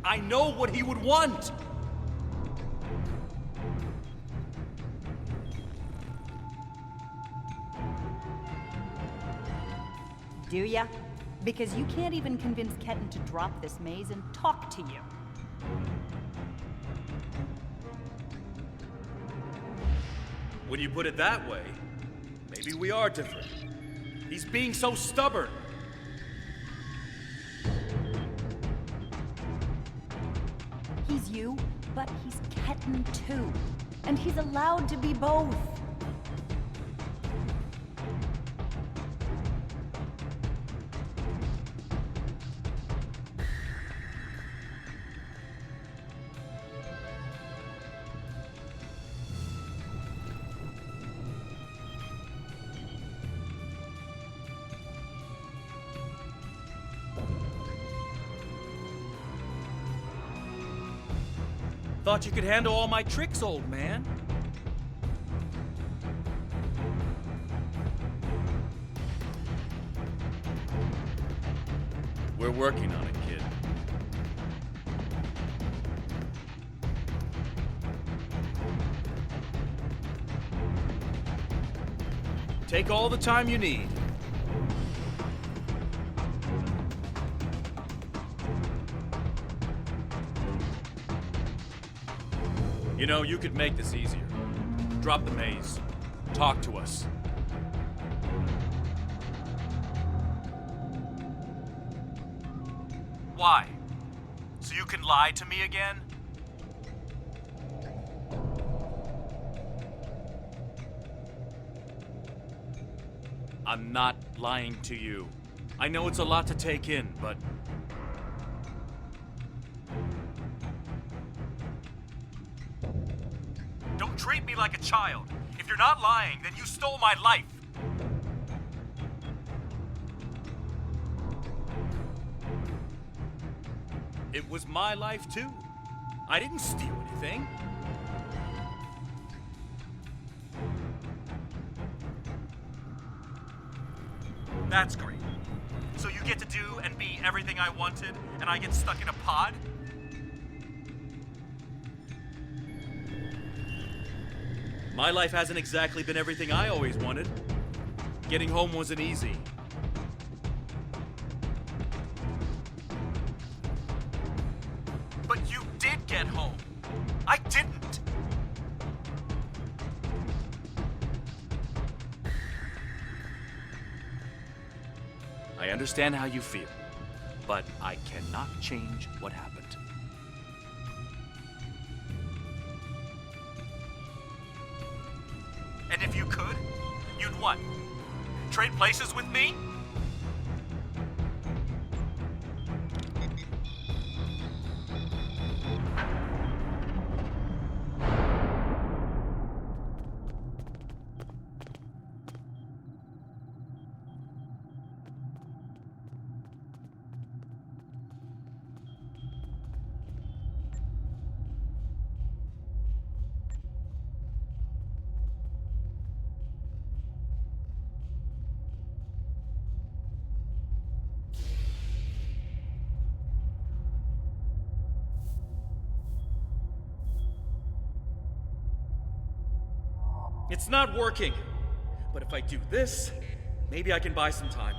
I know what he would want! Do ya? Because you can't even convince Ketan to drop this maze and talk to you. When you put it that way, maybe we are different. He's being so stubborn. He's you, but he's Ketan too. And he's allowed to be both. Thought you could handle all my tricks, old man. We're working on it, kid. Take all the time you need. You know, you could make this easier. Drop the maze. Talk to us. Why? So you can lie to me again? I'm not lying to you. I know it's a lot to take in, but... Don't treat me like a child. If you're not lying, then you stole my life. It was my life too. I didn't steal anything. That's great. So you get to do and be everything I wanted, and I get stuck in a pod? My life hasn't exactly been everything I always wanted. Getting home wasn't easy. But you did get home. I didn't. I understand how you feel, but I cannot change what happened. And if you could, you'd what? Trade places with me? It's not working. But if I do this, maybe I can buy some time.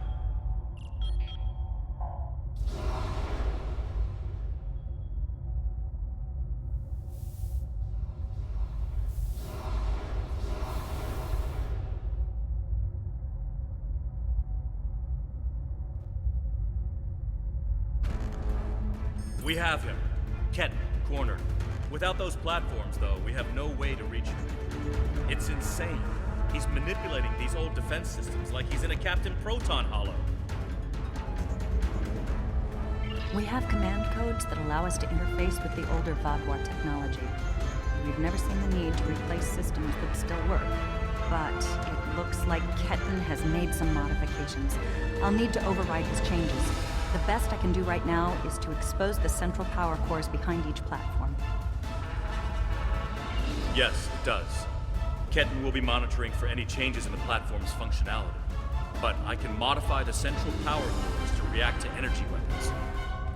We have him. Ketan, cornered. Without those platforms, though, we have no way to reach him. It's insane. He's manipulating these old defense systems like he's in a Captain Proton Hollow. We have command codes that allow us to interface with the older Vadwar technology. We've never seen the need to replace systems that still work. But it looks like Ketan has made some modifications. I'll need to override his changes. The best I can do right now is to expose the central power cores behind each platform. Yes, it does. Ketan will be monitoring for any changes in the platform's functionality. But I can modify the central power cores to react to energy weapons.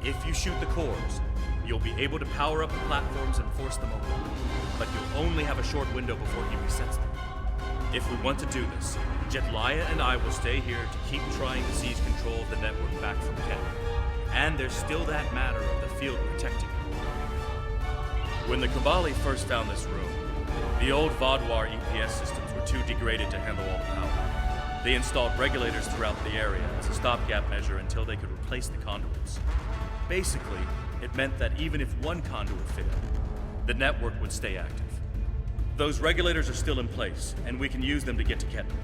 If you shoot the cores, you'll be able to power up the platforms and force them open. But you'll only have a short window before he resets them. If we want to do this, Jetlaya and I will stay here to keep trying to seize control of the network back from Ketan. And there's still that matter of the field protecting it. When the Kabali first found this room, the old Vadwar EPS systems too degraded to handle all the power. They installed regulators throughout the area as a stopgap measure until they could replace the conduits. Basically, it meant that even if one conduit failed, the network would stay active. Those regulators are still in place, and we can use them to get to Ketan.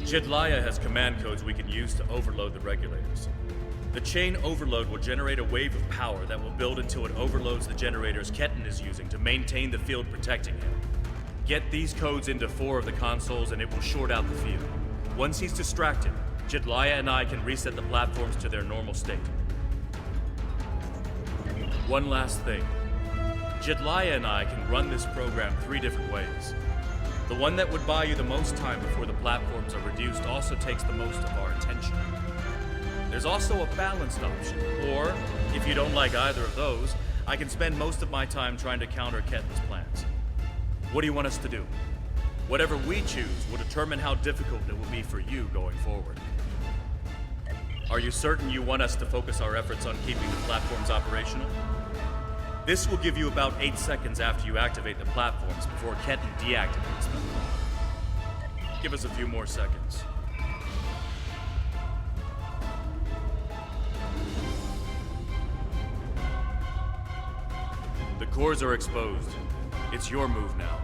Jedliah has command codes we can use to overload the regulators. The chain overload will generate a wave of power that will build until it overloads the generators Ketan is using to maintain the field protecting him. Get these codes into 4 of the consoles and it will short out the field. Once he's distracted, Jedliah and I can reset the platforms to their normal state. One last thing. Jedliah and I can run this program 3 different ways. The one that would buy you the most time before the platforms are reduced also takes the most of our attention. There's also a balanced option, or, if you don't like either of those, I can spend most of my time trying to counter Ketan's plans. What do you want us to do? Whatever we choose will determine how difficult it will be for you going forward. Are you certain you want us to focus our efforts on keeping the platforms operational? This will give you about 8 seconds after you activate the platforms before Ketan deactivates them. Give us a few more seconds. The cores are exposed. It's your move now.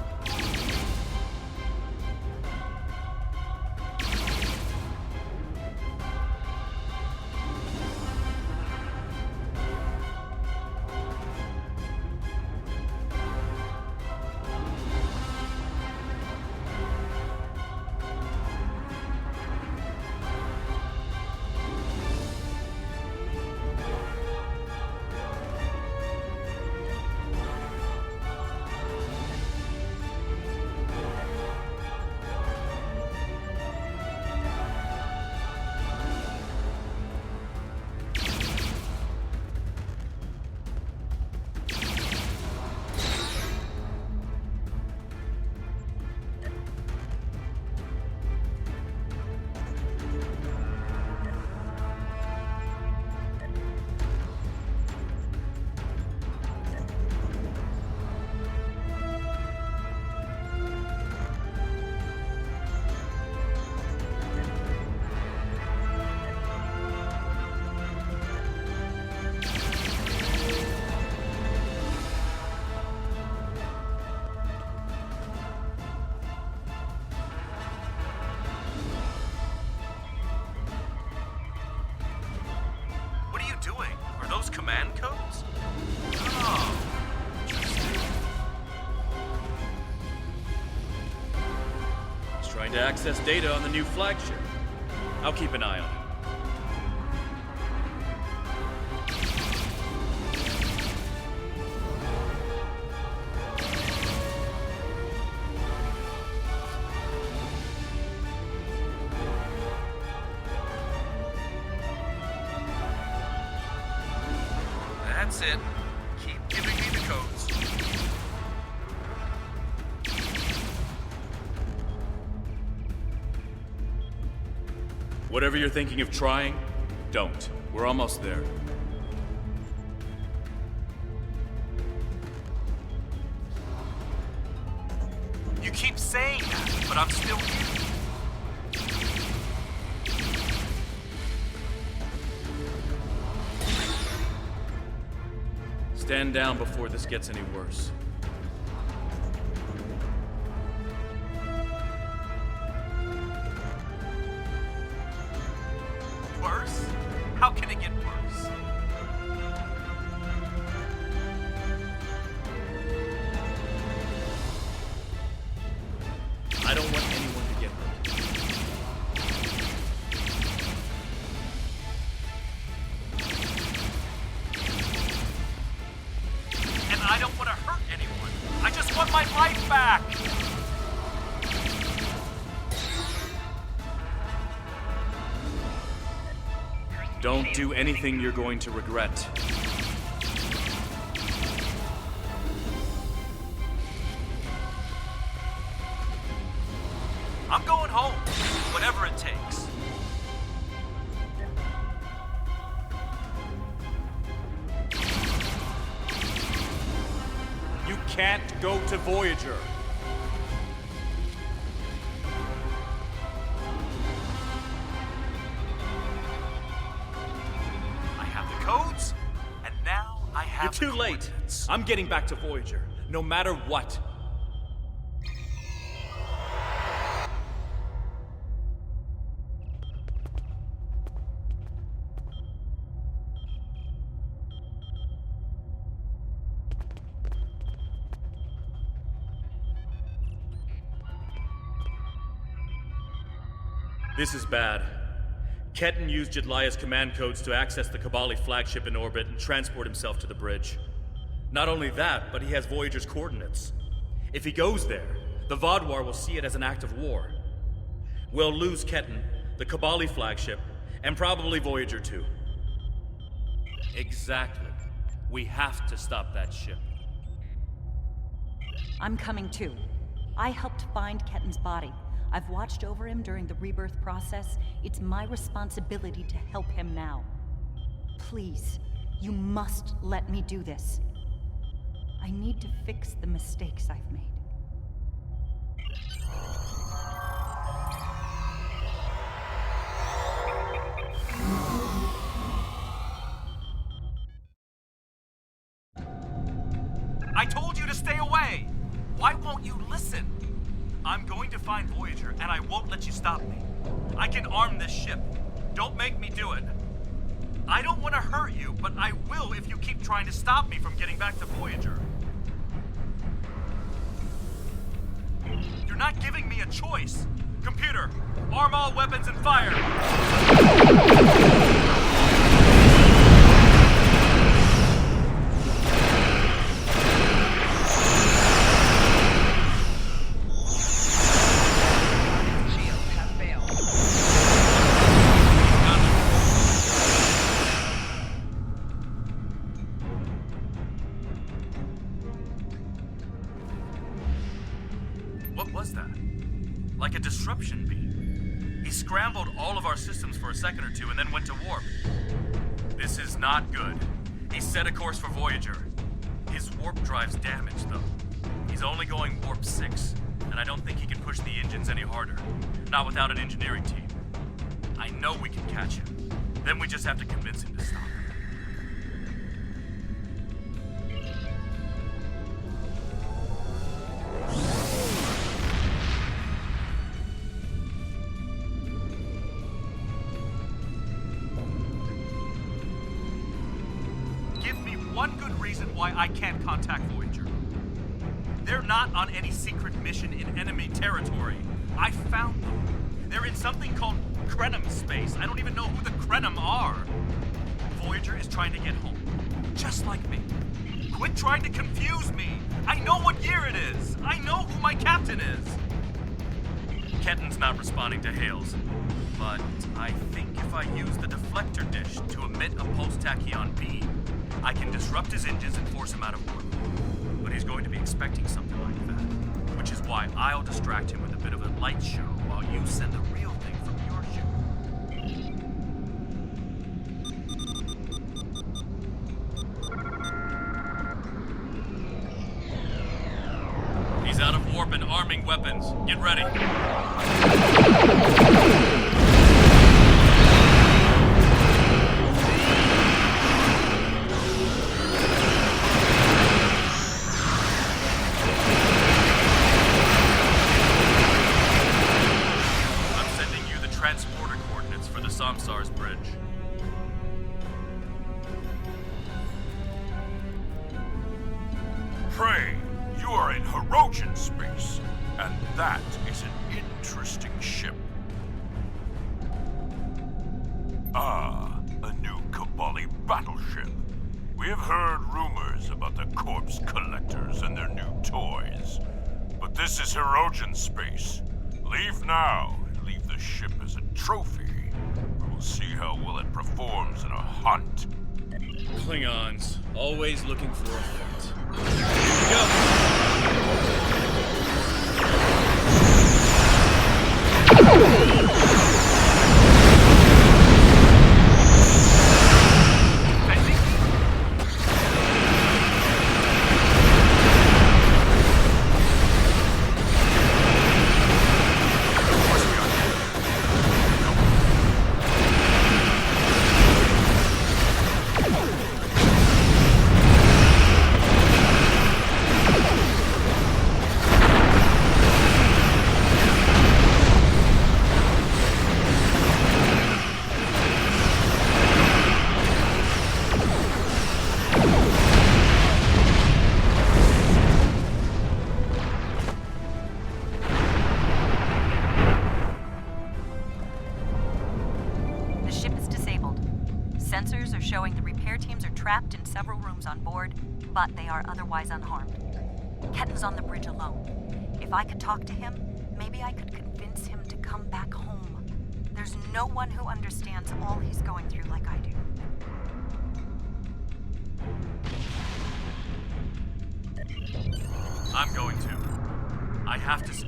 Command codes? Oh, interesting. He's trying to access data on the new flagship. I'll keep an eye on it. That's it. Keep giving me the codes. Whatever you're thinking of trying, don't. We're almost there. You keep saying that, but I'm still here. Stand down before this gets any worse. Worse? How can it get worse? I don't want anyone to get hurt. And I don't want to hurt anyone. I just want my life back! Don't do anything you're going to regret. I'm going home, whatever it takes. You can't go to Voyager. You're too late. I'm getting back to Voyager, no matter what. This is bad. Ketan used Jedlia's command codes to access the Kabali flagship in orbit and transport himself to the bridge. Not only that, but he has Voyager's coordinates. If he goes there, the Vodwar will see it as an act of war. We'll lose Ketan, the Kabali flagship, and probably Voyager too. Exactly. We have to stop that ship. I'm coming too. I helped find Ketan's body. I've watched over him during the rebirth process. It's my responsibility to help him now. Please, you must let me do this. I need to fix the mistakes I've made. I told you to stay away! Why won't you listen? I'm going to find Voyager, and I won't let you stop me. I can arm this ship. Don't make me do it. I don't want to hurt you, but I will if you keep trying to stop me from getting back to Voyager. You're not giving me a choice. Computer, arm all weapons and fire! What was that? Like a disruption beam. He scrambled all of our systems for a second or two and then went to warp. This is not good. He set a course for Voyager. His warp drive's damaged, though. He's only going warp 6, and I don't think he can push the engines any harder. Not without an engineering team. I know we can catch him. Then we just have to convince him to stop. One good reason why I can't contact Voyager. They're not on any secret mission in enemy territory. I found them. They're in something called Krenim space. I don't even know who the Krenim are. Voyager is trying to get home. Just like me. Quit trying to confuse me. I know what year it is. I know who my captain is. Ketan's not responding to hails. But I think if I use the deflector dish to emit a pulse-tachyon beam, I can disrupt his engines and force him out of warp. But he's going to be expecting something like that. Which is why I'll distract him with a bit of a light show while you send the real thing from your ship. He's out of warp and arming weapons. Get ready. Transporter coordinates for the Samsar's bridge. Pray, you are in Hirogen space, and that is an interesting ship. Ah, a new Kabali battleship. We have heard rumors about the corpse collectors and their new toys. But this is Hirogen space. Leave now. Leave the ship as a trophy. We'll see how well it performs in a hunt. Klingons, always looking for a fight. Here we go! trapped in several rooms on board, but they are otherwise unharmed. Ketten's on the bridge alone. If I could talk to him, maybe I could convince him to come back home. There's no one who understands all he's going through like I do. I'm going to. I have to.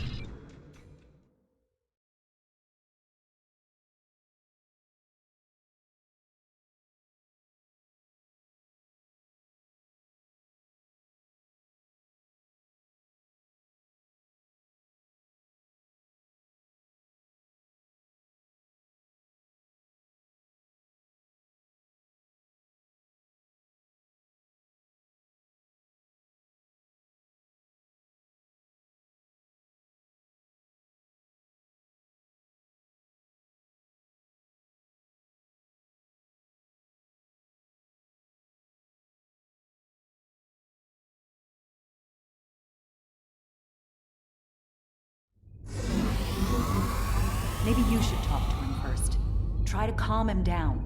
Maybe you should talk to him first. Try to calm him down.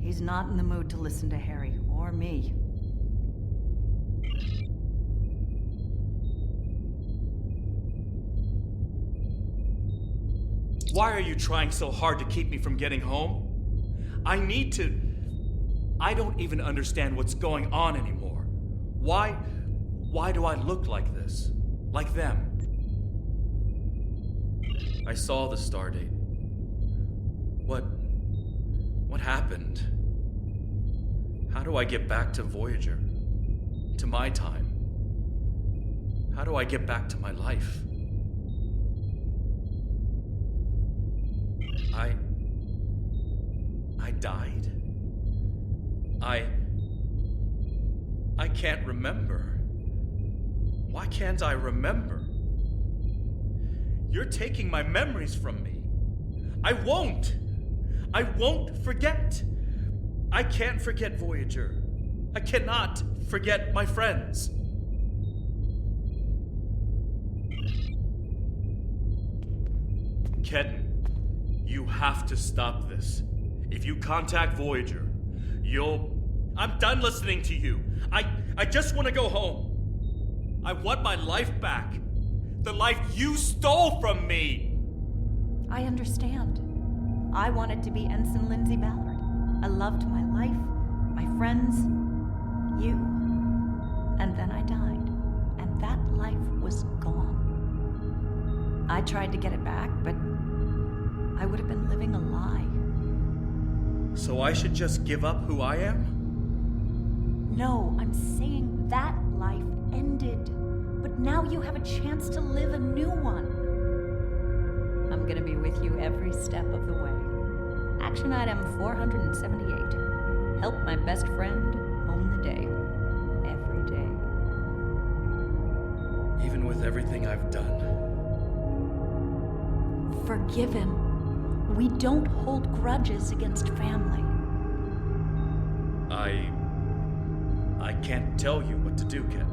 He's not in the mood to listen to Harry or me. Why are you trying so hard to keep me from getting home? I need to. I don't even understand what's going on anymore. Why do I look like this? Like them? I saw the stardate. What happened? How do I get back to Voyager? To my time? How do I get back to my life? I died? I can't remember. Why can't I remember? You're taking my memories from me. I won't forget. I can't forget Voyager. I cannot forget my friends. Ketten, you have to stop this. If you contact Voyager, I'm done listening to you. I just want to go home. I want my life back. The life you stole from me! I understand. I wanted to be Ensign Lindsay Ballard. I loved my life, my friends, you. And then I died, and that life was gone. I tried to get it back, but I would have been living a lie. So I should just give up who I am? No, I'm saying that life ended. But now you have a chance to live a new one. I'm gonna be with you every step of the way. Action item 478. Help my best friend own the day. Every day. Even with everything I've done. Forgiven. We don't hold grudges against family. I can't tell you what to do, Ken.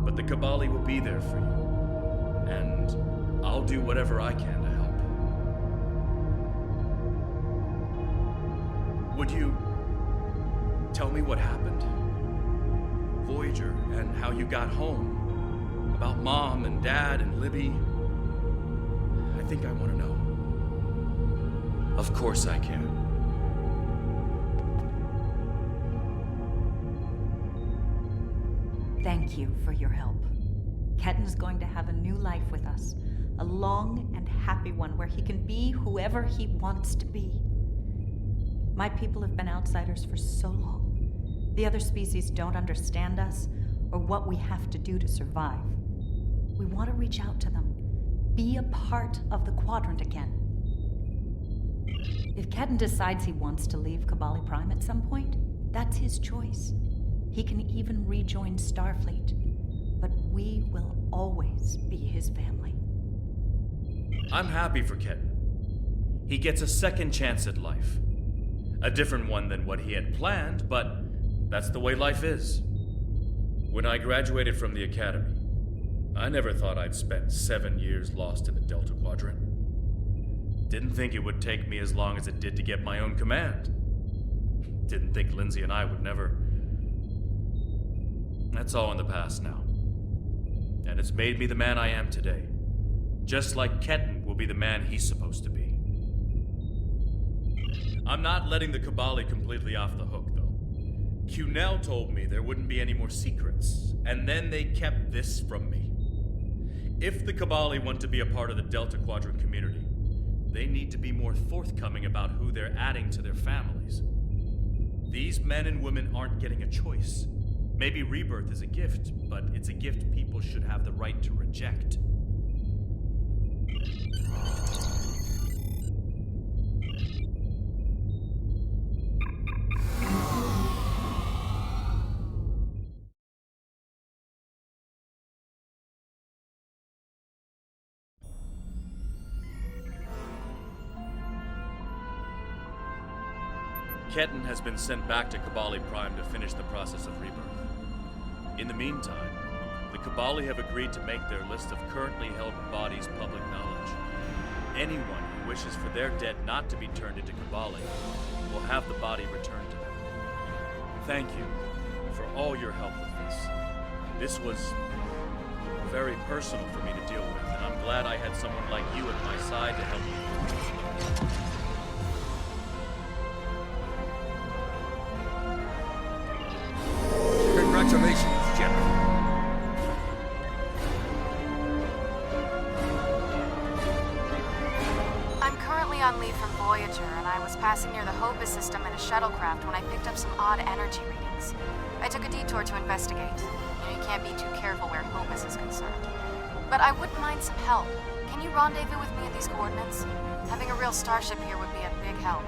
But the Kabali will be there for you. And I'll do whatever I can to help. Would you tell me what happened? Voyager, and how you got home. About Mom and Dad and Libby. I think I want to know. Of course I can. Thank you for your help. Ketten's going to have a new life with us. A long and happy one where he can be whoever he wants to be. My people have been outsiders for so long. The other species don't understand us or what we have to do to survive. We want to reach out to them. Be a part of the Quadrant again. If Ketten decides he wants to leave Kabali Prime at some point, that's his choice. He can even rejoin Starfleet, but we will always be his family. I'm happy for Ketten. He gets a second chance at life. A different one than what he had planned, but that's the way life is. When I graduated from the academy, I never thought I'd spend 7 years lost in the Delta Quadrant. Didn't think it would take me as long as it did to get my own command. Didn't think Lindsay and I would never That's all in the past now. And it's made me the man I am today. Just like Ketan will be the man he's supposed to be. I'm not letting the Kabali completely off the hook, though. Cunel told me there wouldn't be any more secrets, and then they kept this from me. If the Kabali want to be a part of the Delta Quadrant community, they need to be more forthcoming about who they're adding to their families. These men and women aren't getting a choice. Maybe rebirth is a gift, but it's a gift people should have the right to reject. Ketan has been sent back to Kabali Prime to finish the process of rebirth. In the meantime, the Kabali have agreed to make their list of currently held bodies public knowledge. Anyone who wishes for their dead not to be turned into Kabali will have the body returned to them. Thank you for all your help with this. This was very personal for me to deal with, and I'm glad I had someone like you at my side to help me. Congratulations, General. I'm currently on leave from Voyager, and I was passing near the Hopus system in a shuttlecraft when I picked up some odd energy readings. I took a detour to investigate. You can't be too careful where Hopus is concerned. But I wouldn't mind some help. Can you rendezvous with me at these coordinates? Having a real starship here would be a big help.